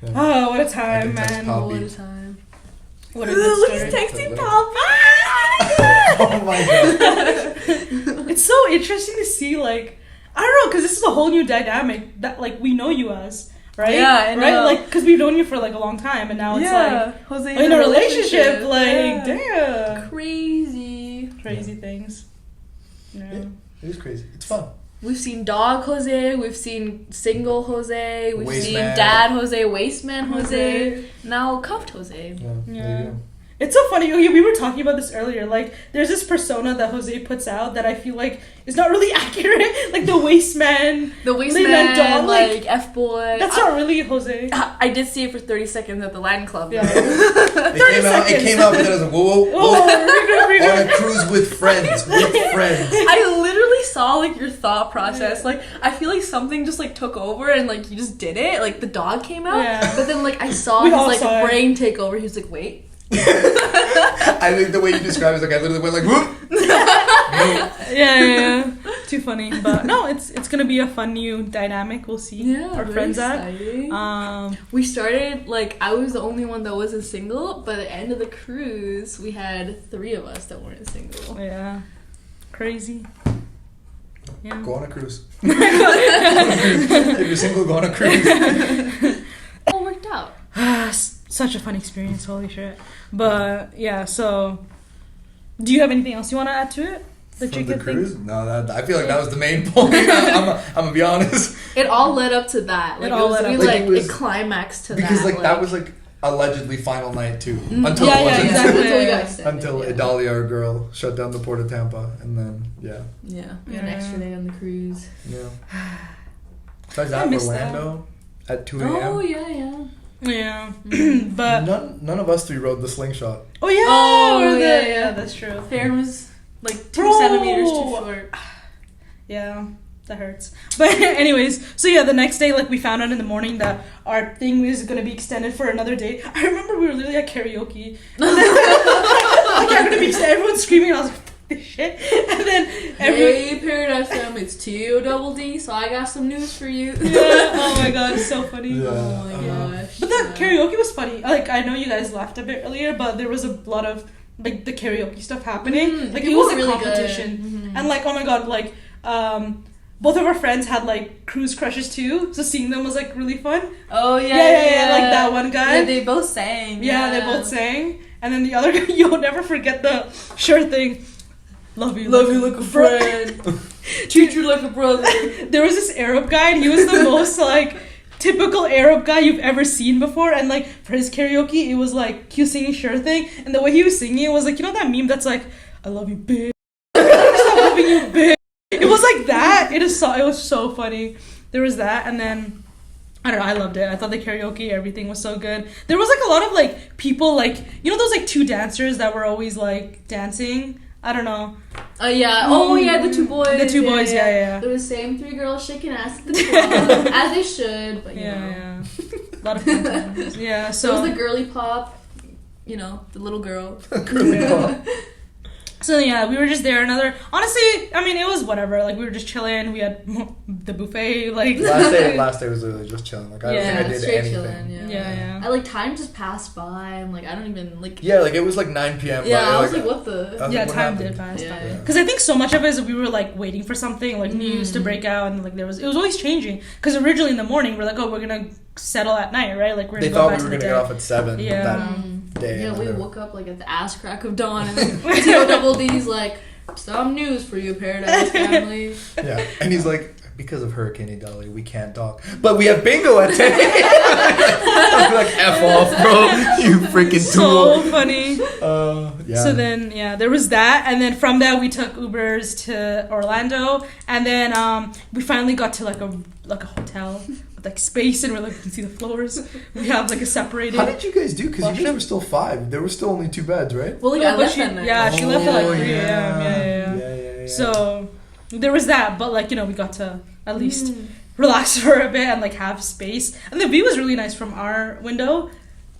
Yeah. Oh, what a time, man. What a time. What a good story. He's texting Pal B. Oh my god. It's so interesting to see, like, I don't know, because this is a whole new dynamic that, like, we know you as, right? Yeah, I know. Right? Like, because we've known you for, like, a long time, and now it's like, Jose in a relationship, like, damn. Crazy things. Yeah. It is crazy. It's fun. We've seen dog Jose, we've seen single Jose, we've Waste seen man. dad Jose, waste man Jose, now cuffed Jose. Yeah. It's so funny. We were talking about this earlier. Like, there's this persona that Jose puts out that I feel like is not really accurate. Like the waste man, dog, like F-boy. That's not really Jose. I did see it for 30 seconds at the Latin Club. Yeah. It came out, but then I was like, whoa. On a cruise with friends. I literally saw like your thought process. Like, I feel like something just like took over and like you just did it. Like the dog came out, but then like I saw his like brain take over. He was like, wait. I think the way you describe it is like I literally went like whoop. Yeah. Too funny, but no, it's gonna be a fun new dynamic. We'll see our friends exciting. at. We started like I was the only one that wasn't single, but at the end of the cruise, we had 3 of us that weren't single. Yeah, crazy. Yeah. Go on a cruise. If you're single, go on a cruise. All worked out. Such a fun experience, holy shit. But yeah, so do you have anything else you want to add to it that From you the could cruise? think? No, I feel like that was the main point. I'm gonna be honest. It all led up to that. Like, it climaxed to because, that. Like that was like allegedly final night too. Until it wasn't. Exactly. Until Idalia, our girl, shut down the port of Tampa, and then we had an extra day on the cruise. Yeah. Besides that, Orlando at 2 a.m. Oh yeah. Yeah, but none of us 3 rode the slingshot. Oh yeah, that's true. Farron was like 2 centimeters too short. Yeah, that hurts. But anyways, so yeah, the next day, like we found out in the morning that our thing was gonna be extended for another day. I remember we were literally at karaoke. And then, like, I'm gonna be everyone's screaming. And I was like, this shit. And then hey, Paradise Fam, it's T-O-double-D, so I got some news for you. Yeah. Oh my god, it's so funny. Yeah. Oh my gosh. But the karaoke was funny. Like, I know you guys laughed a bit earlier, but there was a lot of like the karaoke stuff happening. Like, it was a really competition. Mm-hmm. And like, oh my god, like both of our friends had like cruise crushes too, so seeing them was like really fun. Oh yeah, like that one guy. Yeah, they both sang. Yeah, they both sang. And then the other guy, you'll never forget the shirt thing. Love you like a friend. Treat you like a brother. There was this Arab guy, and he was the most like typical Arab guy you've ever seen before. And like for his karaoke, it was like he was singing Sure Thing, and the way he was singing it was like, you know that meme that's like, I love you, bitch. Stop loving you, bitch. It was like that. It was so funny. There was that, and then I don't know, I loved it. I thought the karaoke, everything was so good. There was like a lot of like people, like, you know those like two dancers that were always like dancing? I don't know. Oh yeah. Oh yeah, the two boys. The two boys, yeah. They were the same three girls shaking ass at the club, as they should, but you know. Yeah. A lot of fun times. Yeah, so. There was the girly pop, you know, the little girl. Girly pop. So yeah, we were just there. Honestly, I mean, it was whatever. Like we were just chilling. We had the buffet. Like last day was literally just chilling. Like I don't think I did anything. Chilling, yeah. I like time just passed by. I'm like I don't even like. Yeah, like it was like 9 p.m. Yeah, I was like, what the? Yeah, time did pass by. Because I think so much of it is we were like waiting for something like news to break out, and like it was always changing. Because originally in the morning we're like, oh, we're gonna settle at night, right? Like we're. They thought we were gonna get off at 7. Yeah. That day. Yeah, we woke up like at the ass crack of dawn, and then Double D's like, some news for you, Paradise Family. Yeah, and he's like, because of Hurricane Idalia, we can't talk, but we have bingo at 10. I'm like, F off, bro, you freaking tool. So funny. Yeah. So then, yeah, there was that, and then from that we took Ubers to Orlando, and then we finally got to like a hotel with like space, and we're like, we can see the floors. We have like a separated. How did you guys do? Because you guys were still 5. There were still only 2 beds, right? Well, like I left that night. Yeah, she left at like 3 a.m. Yeah. So there was that, but like, you know, we got to at least relax for a bit and like have space, and the view was really nice from our window,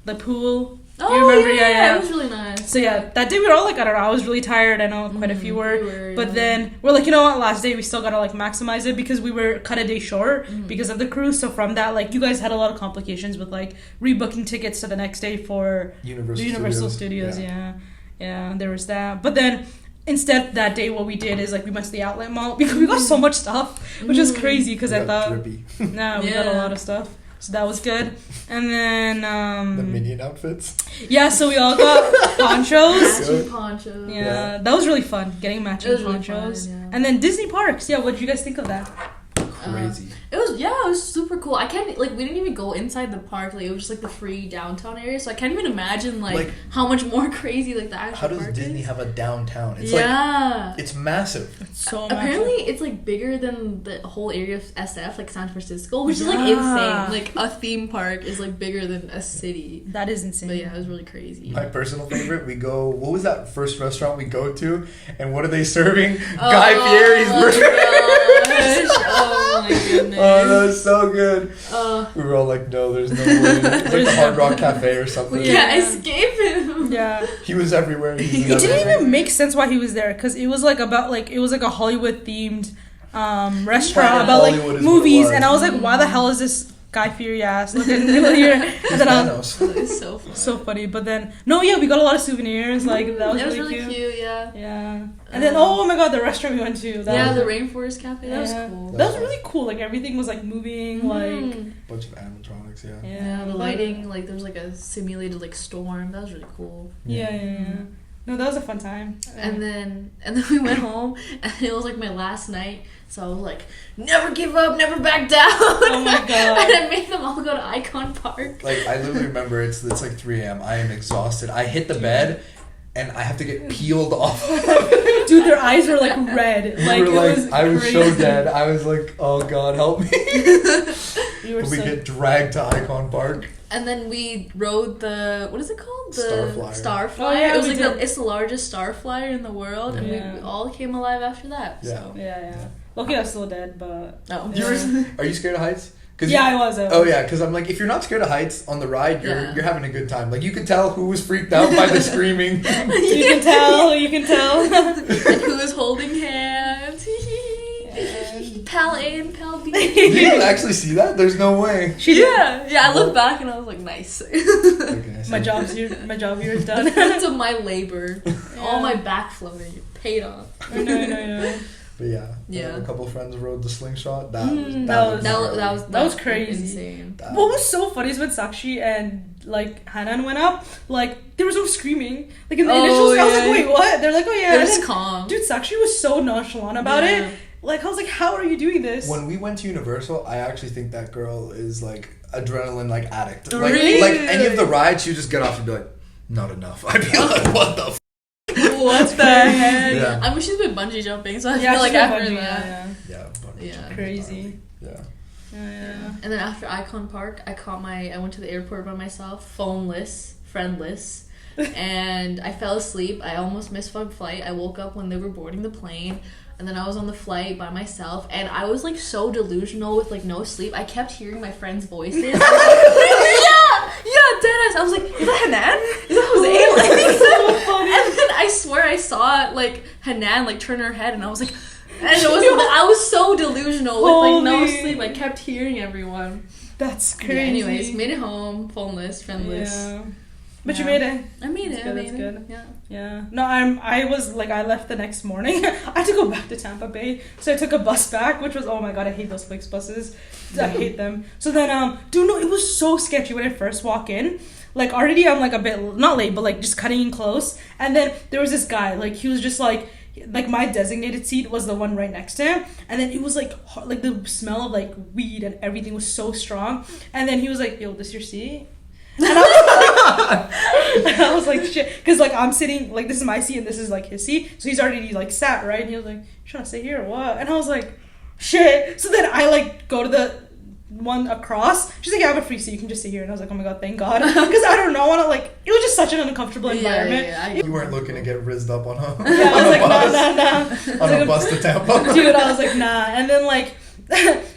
the pool. Oh, you remember? Yeah, it was really nice. So yeah, that day we were all like, I don't know, I was really tired. I know quite a few were, but then we're like, you know what, last day we still gotta like maximize it because we were cut a day short because of the cruise. So from that, like, you guys had a lot of complications with like rebooking tickets to the next day for Universal Studios. Yeah, there was that. But then instead that day what we did is like we went to the outlet mall because we got so much stuff, which is crazy because I thought we got a lot of stuff. So that was good. And then the Minion outfits. Yeah, so we all got ponchos. Matching ponchos. Yeah, that was really fun, getting matching ponchos. Really fun, And then Disney parks. Yeah, what did you guys think of that? Crazy. It was super cool. I can't we didn't even go inside the park. Like it was just like the free downtown area. So I can't even imagine like how much more crazy like the actual How does park Disney is. have a downtown? It's it's massive. It's so apparently it's like bigger than the whole area of SF, like San Francisco, which is like insane. Like a theme park is like bigger than a city. That is insane. But yeah, it was really crazy. My personal favorite, we go, what was that first restaurant we go to? And what are they serving? Guy Fieri's burgers. Oh my goodness. Oh, that was so good. We were all like, no, there's no way. It's like the Hard Rock Cafe or something. Yeah, escape him. Yeah. He was everywhere. It didn't even make sense why he was there because it was like about like, it was like a Hollywood themed restaurant about like movies, and I was like, why the hell is this Guy Fieri ass looking here? And then It's so funny. So funny. But then we got a lot of souvenirs. Like that was really cute. Yeah. And then oh my god, the restaurant we went to. The Rainforest Cafe. That was cool. That was really cool. Like everything was like moving. Like bunch of animatronics. Yeah. The lighting. Like there was like a simulated like storm. That was really cool. Yeah. No, that was a fun time. And then we went home, and it was like my last night. So I was like, never give up, never back down. Oh my god! And I made them all go to Icon Park. Like I literally remember it's like 3 a.m. I am exhausted. I hit the bed, and I have to get peeled off. Dude, their eyes were like red. Like, I was so dead. I was like, oh god, help me. We get dragged to Icon Park. And then we rode the, what is it called? The Starflyer. Oh, yeah, it was like it's the largest star flyer in the world, and we all came alive after that. Yeah. So. Yeah. Okay, I was still dead, but Are you scared of heights? I was. Oh yeah, because I'm like, if you're not scared of heights on the ride, you're having a good time. Like you could tell who was freaked out by the screaming. You can tell. And who was holding hands. Pal A and Pal B. Did you actually see that? There's no way. Yeah, I looked back and I was like, nice. Okay, my job here is done. The fruits of my labor, all my back floating, paid off. I know. But yeah, a couple of friends rode the slingshot. That was crazy. Insane. What was so funny is when Sakshi and like Hanan went up, like there was no screaming. Like in the initials, I was like, wait, what? They're like, oh yeah. It was calm. Dude, Sakshi was so nonchalant about it. Like I was like, how are you doing this? When we went to Universal, I actually think that girl is like adrenaline like addict. Like, Really? like any of the rides, she would just get off and be like, not enough. I'd be like, what the what the heck? Yeah. I mean, she's been bungee jumping, so I Yeah, feel like she's been after bungee, that. Yeah. Crazy. Yeah. Yeah. And then after Icon Park, I went to the airport by myself, phoneless, friendless, and I fell asleep. I almost missed my flight. I woke up when they were boarding the plane, and then I was on the flight by myself, and I was like so delusional with like no sleep. I kept hearing my friends' voices. Yeah, deadass. I was like, is that Hanan? Is that Jose? Like, so funny. and then I swear I saw like Hanan like turn her head, and I was like. And I was so delusional with like no Holy. sleep. I kept hearing everyone. That's crazy. Yeah, anyways, made it home, phoneless, friendless. Yeah. But you Yeah. made it. I made That's it. good, I made that's it. good. Yeah. Yeah. No, I was like, I left the next morning. I had to go back to Tampa Bay, so I took a bus back, which was, oh my god, I hate those Flix buses. I hate them. So then, dude, no, it was so sketchy when I first walk in. Like already, I'm like a bit not late, but like just cutting in close. And then there was this guy, like he was just like my designated seat was the one right next to him, and then it was like the smell of like weed and everything was so strong. And then he was like, "Yo, this your seat?" And I was like, shit, because like I'm sitting, like this is my seat and this is like his seat, so he's already like sat right, and he was like, "You trying to sit here or what?" And I was like, shit. So then I like go to the one across. She's like, "Yeah, I have a free seat, you can just sit here." And I was like, oh my god, thank god, because I don't know, want to like, it was just such an uncomfortable environment. You weren't looking to get rizzed up on a Yeah, I was like, nah. on a bus to Tampa. Dude, I was like, nah. And then like,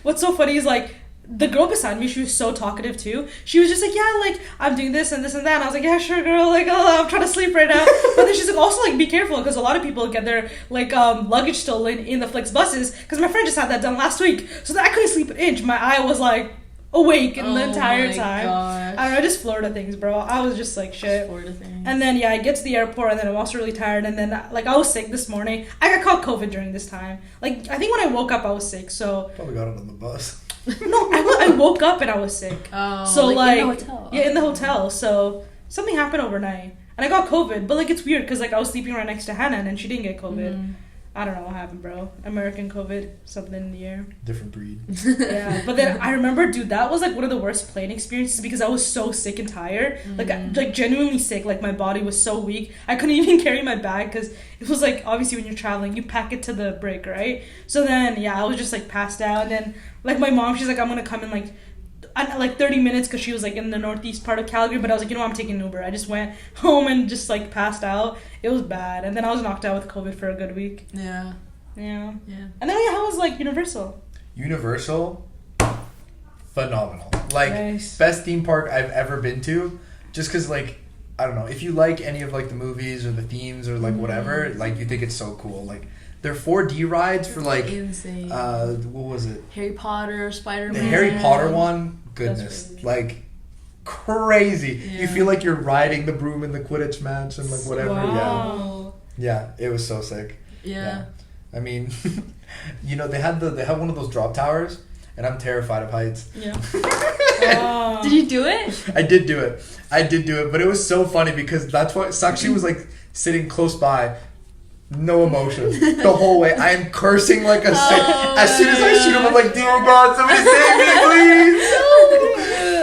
what's so funny is like, the girl beside me, she was so talkative too. She was just like, yeah, like, I'm doing this and this and that. And I was like, yeah, sure, girl. Like, oh, I'm trying to sleep right now. But then she's like, also, like, be careful, because a lot of people get their, like, luggage stolen in the Flix buses. Because my friend just had that done last week. So then I couldn't sleep an inch. My eye was, like, awake in the entire time. Gosh. I don't know, just Florida things, bro. I was just like, shit. Florida things. And then, yeah, I get to the airport, and then I'm also really tired. And then, like, I was sick this morning. I got caught COVID during this time. Like, I think when I woke up, I was sick, so... Probably got it on the bus. No, I woke up and I was sick. Oh, so like in the hotel. Yeah, in the hotel. So something happened overnight, and I got COVID. But like, it's weird because like I was sleeping right next to Hannah, and she didn't get COVID. Mm. I don't know what happened, bro. American COVID, something in the air. Different breed. Yeah, but then I remember, dude, that was like one of the worst plane experiences because I was so sick and tired, like genuinely sick. Like my body was so weak, I couldn't even carry my bag because it was like, obviously when you're traveling, you pack it to the break, right? So then, yeah, I was just like passed out, and then like my mom, she's like, I'm gonna come in like 30 minutes because she was like in the northeast part of Calgary, but I was like, you know, I'm taking an Uber. I just went home and just like passed out. It was bad, and then I was knocked out with COVID for a good week. Yeah. Yeah. Yeah. And then, yeah, how was like Universal? Universal, phenomenal. Like, Nice. best theme park I've ever been to. Just because, like, I don't know, if you like any of, like, the movies or the themes or, like, whatever, like, you think it's so cool. Like, there are 4D rides for, like, insane. what was it? Harry Potter, Spider-Man. The Harry Potter one, goodness. crazy. Like, crazy. Yeah. You feel like you're riding the broom in the Quidditch match and, like, whatever. Wow. Yeah, it was so sick. Yeah. I mean, you know, they have one of those drop towers, and I'm terrified of heights. Yeah. Oh. Did you do it? I did do it, but it was so funny because that's why Sakshi was like sitting close by, no emotion the whole way. I am cursing like a sick. As soon as I shoot him, I'm like, dear God, somebody save me, please.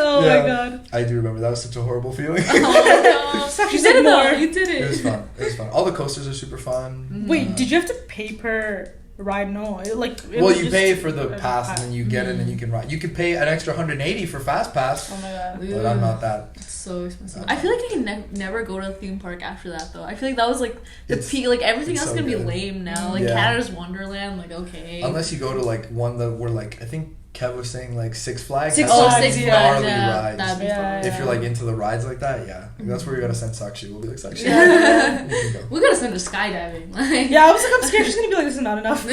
Oh Yeah. my god. I do remember that was such a horrible feeling. Oh, no. You did it though. You did It it. was fun. It was fun. All the coasters are super fun. Wait, did you have to pay per ride? No, it Well, was you just pay for the a pass, and then you get it, and you can ride. You could pay an extra $180 for fast pass, Oh my god. but I'm not that. It's so expensive. I feel like I can never go to a theme park after that though. I feel like that was like the It's- peak. Like everything it's else so is gonna good. be lame now. Like Yeah. Canada's Wonderland. Like okay. Unless you go to like one that were like, I think Kev was saying like Six Flags. Six has some Flags, Six yeah. Flags. gnarly Yeah, rides. that'd be Yeah, fun. If you're like into the rides like that, yeah, that's where you're gonna send Sakshi. We'll be like, Sakshi, Yeah. you can go. We gotta send her skydiving. Like Yeah, I was like, I'm scared she's gonna be like, this is not enough.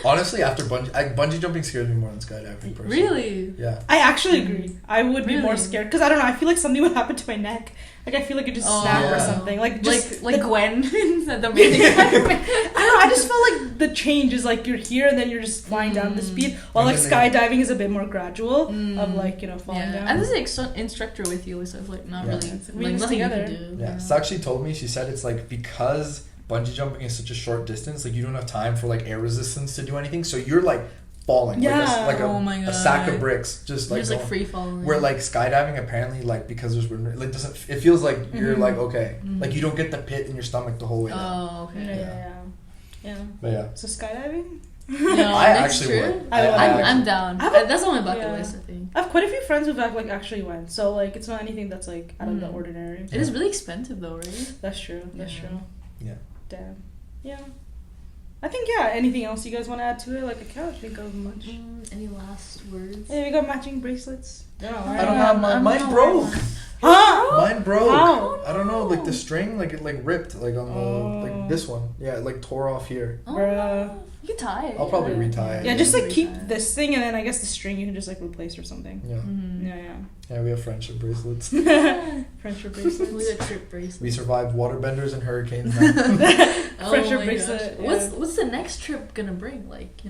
Honestly, after bungee jumping scares me more than skydiving. Personally. Really? Yeah. I actually agree. I would be more Really? scared because I don't know. I feel like something would happen to my neck. Like I feel like it just snapped or something. Like just like Gwen at the beginning. I don't know. I just felt like the change is like you're here and then you're just flying down the speed, while like skydiving is a bit more gradual of like falling down. And there's an instructor with you, so it's like not really like nothing you can do. Yeah, so actually told me, she said it's like because bungee jumping is such a short distance, like you don't have time for like air resistance to do anything, so you're like falling like a sack of bricks, just like free falling. Where like skydiving apparently like because there's like doesn't, it feels like you're like okay, like you don't get the pit in your stomach the whole way down. Oh, okay. Yeah. But yeah. So skydiving? No, I actually would. I'm down. That's on my bucket list, I think. I have quite a few friends who've like actually went, so like it's not anything that's like out of the ordinary. It is really expensive though, right? That's true. That's true. Yeah. Damn. Yeah. I think anything else you guys want to add to it? Like I can't think of much. Any last words? Yeah, we got matching bracelets. I don't have mine broke. Huh? Mine broke. How? I don't know, like the string, like it like ripped, like on the like this one. Yeah, it like tore off here. Bruh. You can tie it. I'll probably retie it. Yeah, just like keep this thing, and then I guess the string you can just like replace or something. Yeah. Yeah. Yeah, we have friendship bracelets. Friendship bracelets. We got trip bracelets. We survived waterbenders and hurricanes now. Friendship bracelet. Yeah. What's the next trip gonna bring? Like,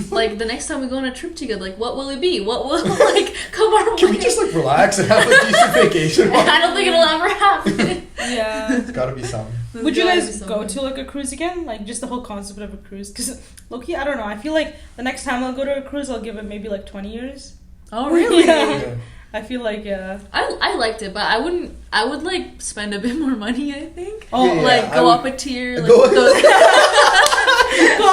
like the next time we go on a trip together, like what will it be? What will like come our way? Can we just like relax and have a decent vacation? I don't think it'll ever happen. Yeah. It's gotta be something. Would you guys go to like a cruise again? Like just the whole concept of a cruise? Because low-key, I don't know. I feel like the next time I'll go to a cruise, I'll give it maybe like 20 years. Oh really? Yeah. I feel like I liked it, but I would like spend a bit more money, I think. Oh, go up a tier. Like, go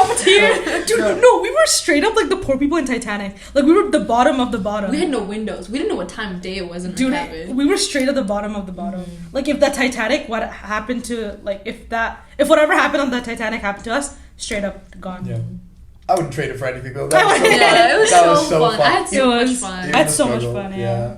up a tier. Dude, no, we were straight up like the poor people in Titanic. Like we were the bottom of the bottom. We had no windows. We didn't know what time of day it was in our cabin. We were straight at the bottom of the bottom. Like if that Titanic, what happened to like if whatever happened on the Titanic happened to us, straight up gone. Yeah. I wouldn't trade it for anything though. It was so fun. I had so much fun. I had so much fun. Yeah.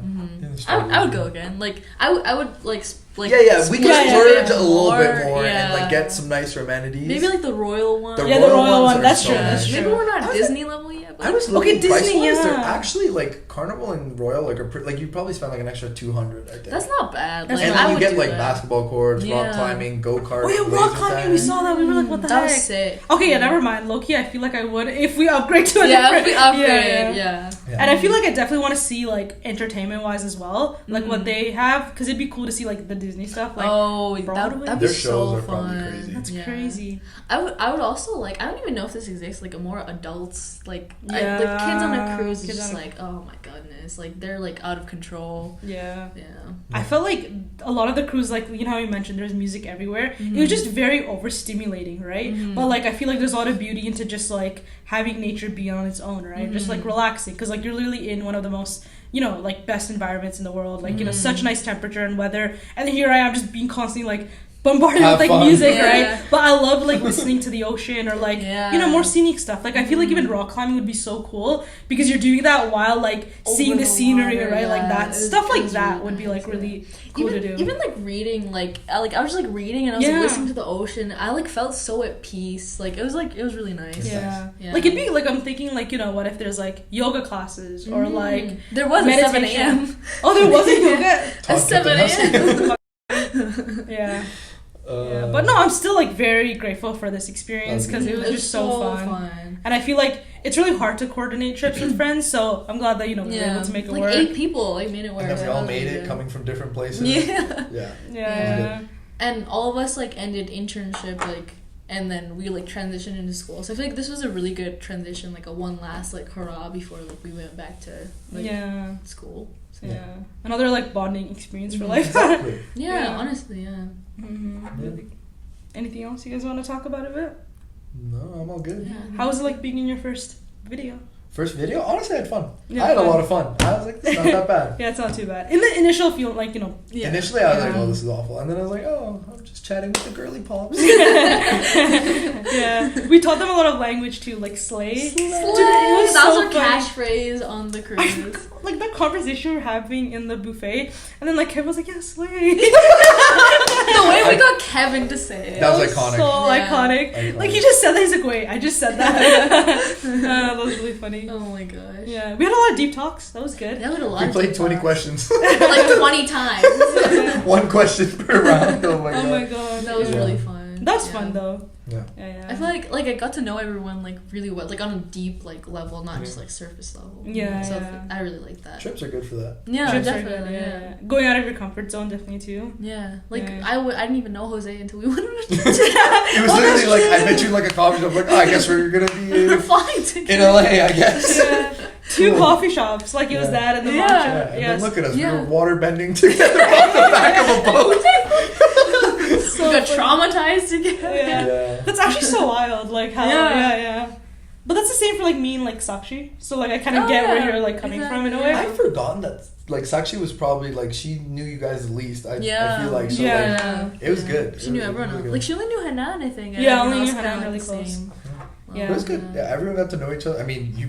I would go again. Like I would like. We could splurge a little bit more and like get some nicer amenities. Maybe like the royal one. The royal one. That's true. Maybe we're not Disney level yet. I was looking Disney. Price-wise, they're actually like Carnival and Royal like are like you probably spend like an extra $200. I think that's not bad. Like, and then you get like basketball courts, rock climbing, go kart. Oh yeah, rock climbing. We saw that. We were like, what the heck? That was sick. Okay, never mind. Low key, I feel like I would if we upgrade to a different. If we upgrade, yeah. And I feel like I definitely want to see like entertainment wise as well, like what they have, because it'd be cool to see like the Disney stuff. Like that'd be so fun. Crazy. That's crazy. I would also like. I don't even know if this exists. Like a more adults like like kids on a cruise is just like, oh my goodness, like they're like out of control. Yeah. I felt like a lot of the cruise, like how you mentioned, there's music everywhere. It was just very overstimulating, right? But like I feel like there's a lot of beauty into just like having nature be on its own, right? Just like relaxing, because like you're literally in one of the most like best environments in the world, like such nice temperature and weather, and then here I am just being constantly like bombarded with like music, right? But I love like listening to the ocean or like more scenic stuff. Like I feel like even rock climbing would be so cool because you're doing that while like seeing the scenery, right? Like that stuff like that would be like really cool to do. Even like reading, like I was just like reading and I was like listening to the ocean. I like felt so at peace. Like it was really nice. Yeah. Like it'd be like, I'm thinking like what if there's like yoga classes or like there was at 7 a.m. Oh, there was a yoga at 7 a.m. Yeah. But no, I'm still like very grateful for this experience because it was just so fun. And I feel like it's really hard to coordinate trips with friends, so I'm glad that we were able to make it work. 8 people like made it work. And then we all made it coming from different places. Yeah. And all of us like ended internship like, and then we like transitioned into school. So I feel like this was a really good transition, like a one last like hurrah before like we went back to like school. So, another like bonding experience for life. Exactly. Honestly, Anything else you guys want to talk about a bit? No, I'm all good. How was it like being in your first video? First video? Honestly, I had fun. I had a lot of fun. I was like, it's not that bad. It's not too bad. In the initial feel, like, Initially, I was like, oh, this is awful. And then I was like, oh, I'm just chatting with the girly pops. We taught them a lot of language too, like slay. Dude, it was that was our catchphrase on the cruise. Like that conversation we were having in the buffet, and then like Kevin was like, yeah, slay. The way we got Kevin to say it. That was iconic. So Yeah. iconic. Like he just said that. He's like, wait, I just said that. That was really funny. Oh my gosh. Yeah, we had a lot of deep talks. That was good. That was a lot. We of played 20 TikTok. questions. Like 20 times. One question per round. Oh my god. Oh my god. That was Yeah. really fun. That was Yeah. fun though. Yeah. Yeah. I feel like I got to know everyone like really well, like on a deep like level, not just like surface level. Yeah, So yeah. I really like that. Trips are good for that. Yeah, Trips are definitely. good, Yeah. Going out of your comfort zone, definitely too. Yeah. Like Yeah. I didn't even know Jose until we went on a It was literally like, I met you in like a coffee shop. Like, oh, I guess we're gonna be We're in flying together. LA, I guess. Yeah. Two Cool. coffee shops. Like it was Yeah. that and the Yeah. matcha. Yeah, and Yes. then look at us. Yeah. We were water bending together off the back of a boat. So we got funny. traumatized together. Yeah. Yeah. That's actually so wild. Like how Yeah. But that's the same for like me and like Sakshi. So like I kind of Oh, get where yeah. you're like coming from in a Exactly. way. I've forgotten that. Like, Sakshi was probably like, she knew you guys the least. I feel like, so Yeah. like, it was good. She It knew was everyone really else. good. Like she only knew Hanan, I think. and Yeah, everyone only knew else kinda, Hanan really the close. same. Yeah. It was good. Yeah, everyone got to know each other. I mean, you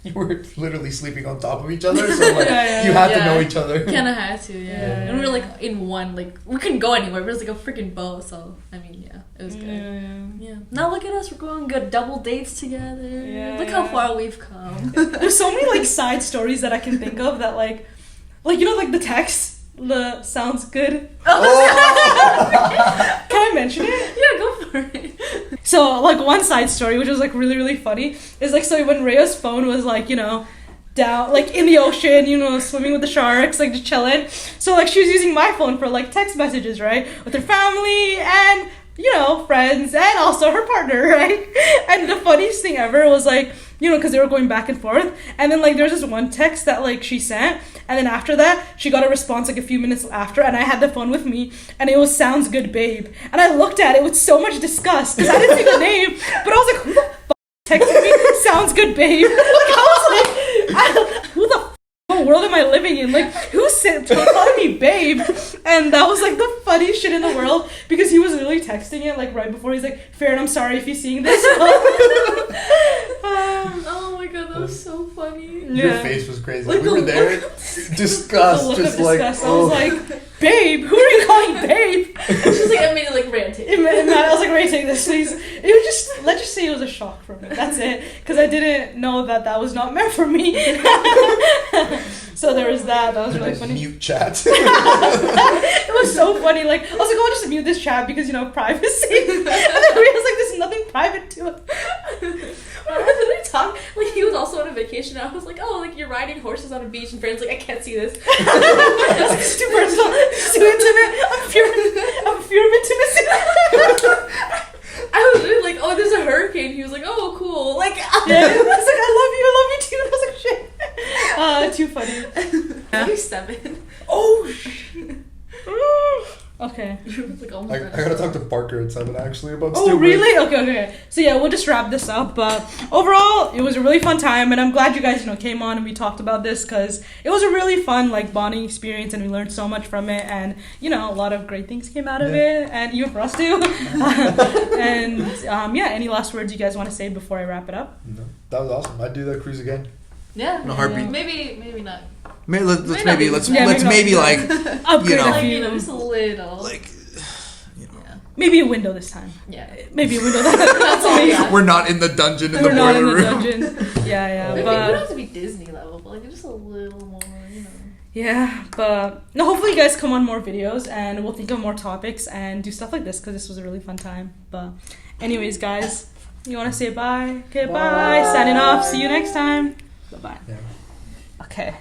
you were literally sleeping on top of each other, so like Yeah. you had to Yeah. know each other. Kind of had to, yeah. Yeah. And we were like in one, like we couldn't go anywhere. It was like a freaking boat, so I mean, yeah, it was good. Yeah. Yeah. Now look at us. We're going good double dates together. Yeah, Look how yeah. far we've come. There's so many like side stories that I can think of that like you know like the text the sounds good. Oh! Can I mention it? Yeah, go for it. So like one side story which was like really really funny is like so when Rhea's phone was like down like in the ocean swimming with the sharks like just chilling, so like she was using my phone for like text messages right with her family and friends and also her partner, right? And the funniest thing ever was like because they were going back and forth, and then like there was this one text that like she sent, and then after that she got a response like a few minutes after, and I had the phone with me and it was "sounds good babe," and I looked at it with so much disgust because I didn't see the name, but I was like, who the f*** texted me "sounds good babe"? Like I was like, who the f*** what world am I living in? Like, who's calling me babe? And that was like the funniest shit in the world because he was literally texting it like right before. He's like, Farron, I'm sorry if you're seeing this. Oh my god, that was so funny. Your Yeah. face was crazy. Like We were the there, The disgust, look just of like, disgust. I oh. was like, babe, who are you calling babe? She's like immediately like ranting. I was like, Ray, take this, please. It was just, let's just say it was a shock for me. That's it. Because I didn't know that was not meant for me. So there was that. That was really funny. Mute chat. It was so funny. Like, I was like, oh, I'll just mute this chat because, privacy. And then Ray was like, there's nothing private to it. I literally talked like he was also on a vacation. And I was like, oh, like you're riding horses on a beach, and friends like I can't see this. It's too personal. It's too intimate. I'm fear of intimacy. I was really like, oh, there's a hurricane. He was like, oh, cool. Like, Yeah. I was like, I love you too. And I was like, shit. Too funny. Maybe 7. Oh, shit. Okay. Like almost I gotta talk to Parker at 7 actually about Oh, stupid. really? Okay. So yeah, we'll just wrap this up. But overall, it was a really fun time, and I'm glad you guys, came on and we talked about this because it was a really fun bonding experience, and we learned so much from it, and a lot of great things came out of it, and even for us too. And any last words you guys want to say before I wrap it up? No, that was awesome. I'd do that cruise again. Yeah. In a heartbeat. Maybe not. Let's maybe like upgrade know. a few. Just a little. like Maybe a window this time. Yeah. Maybe a window. That's all. Yeah. we're not in the dungeon in We're the not boiler in the room. dungeon. Yeah, Maybe it don't but have to be Disney level, but like just a little more, yeah, but no. Hopefully, you guys come on more videos, and we'll think of more topics and do stuff like this because this was a really fun time. But, anyways, guys, you want to say bye? Okay, bye. Signing off. See you next time. Bye. Yeah. Okay.